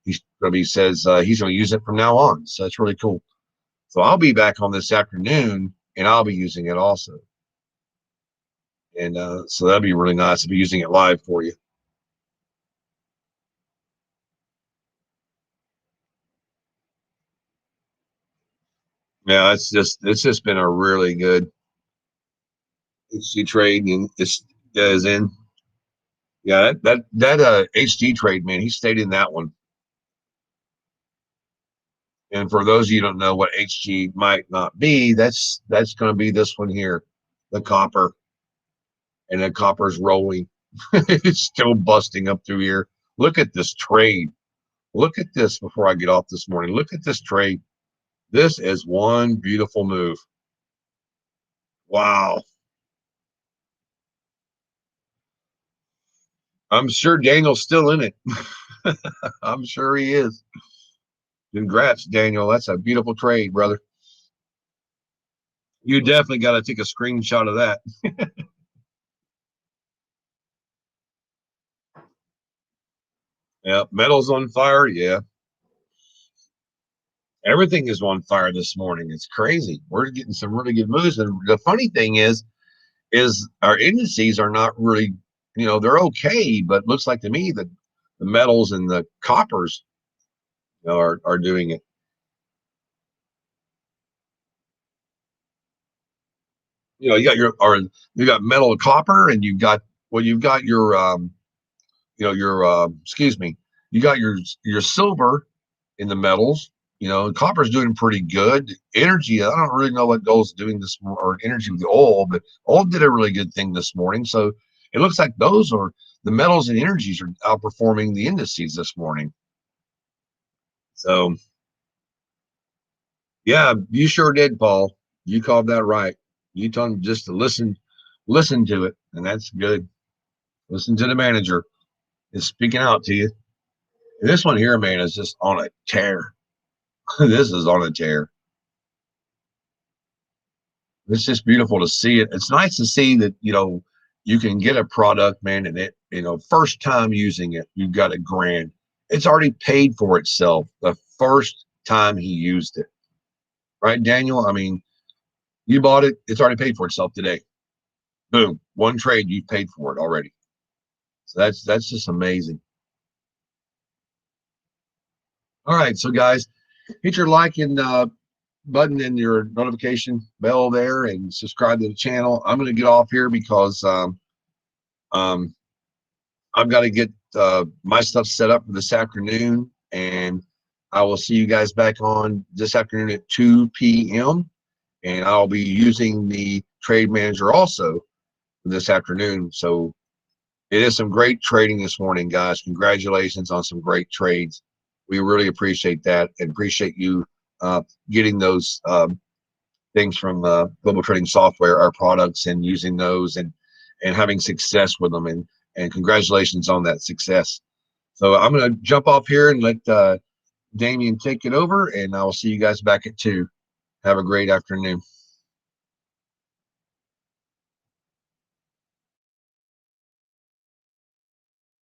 he says he's going to use it from now on. So that's really cool. So I'll be back on this afternoon, and I'll be using it also. And so that'd be really nice to be using it live for you. Yeah, it's just been a really good HG trade, and it's is in. Yeah, that HG trade, man, he stayed in that one. And for those of you who don't know what HG might not be, that's going to be this one here, the copper, and the copper's rolling. It's still busting up through here. Look at this trade. Look at this before I get off this morning. Look at this trade. This is one beautiful move. Wow. I'm sure Daniel's still in it. I'm sure he is. Congrats, Daniel. That's a beautiful trade, brother. You definitely got to take a screenshot of that. Yeah, metal's on fire. Yeah, everything is on fire this morning. It's crazy. We're getting some really good moves. And the funny thing is our indices are not really, they're okay, but looks like to me that the metals and the coppers, are doing it. You got metal and copper, and you've got your excuse me, you got your silver in the metals. Copper's doing pretty good. Energy, I don't really know what gold's doing this morning, or energy with the oil, but oil did a really good thing this morning. So it looks like those are the metals and energies are outperforming the indices this morning. So yeah, you sure did, Paul. You called that right. You told him just to listen to it, and that's good. Listen to the manager. It's speaking out to you. And this one here, man, is just on a tear. This is on a tear. It's just beautiful to see it. It's nice to see that, you can get a product, man, and it, first time using it, you've got $1,000. It's already paid for itself the first time he used it. Right, Daniel? I mean, you bought it, it's already paid for itself today. Boom. One trade, you've paid for it already. So that's just amazing. All right, so guys, hit your like and button and your notification bell there and subscribe to the channel. I'm going to get off here because I've got to get my stuff set up for this afternoon, and I will see you guys back on this afternoon at 2 p.m. and I'll be using the trade manager also this afternoon. So it is some great trading this morning, guys. Congratulations on some great trades. We really appreciate that and appreciate you getting those things from Global Trading Software, our products, and using those and having success with them. And congratulations on that success. So I'm going to jump off here and let Damien take it over, and I will see you guys back at 2. Have a great afternoon.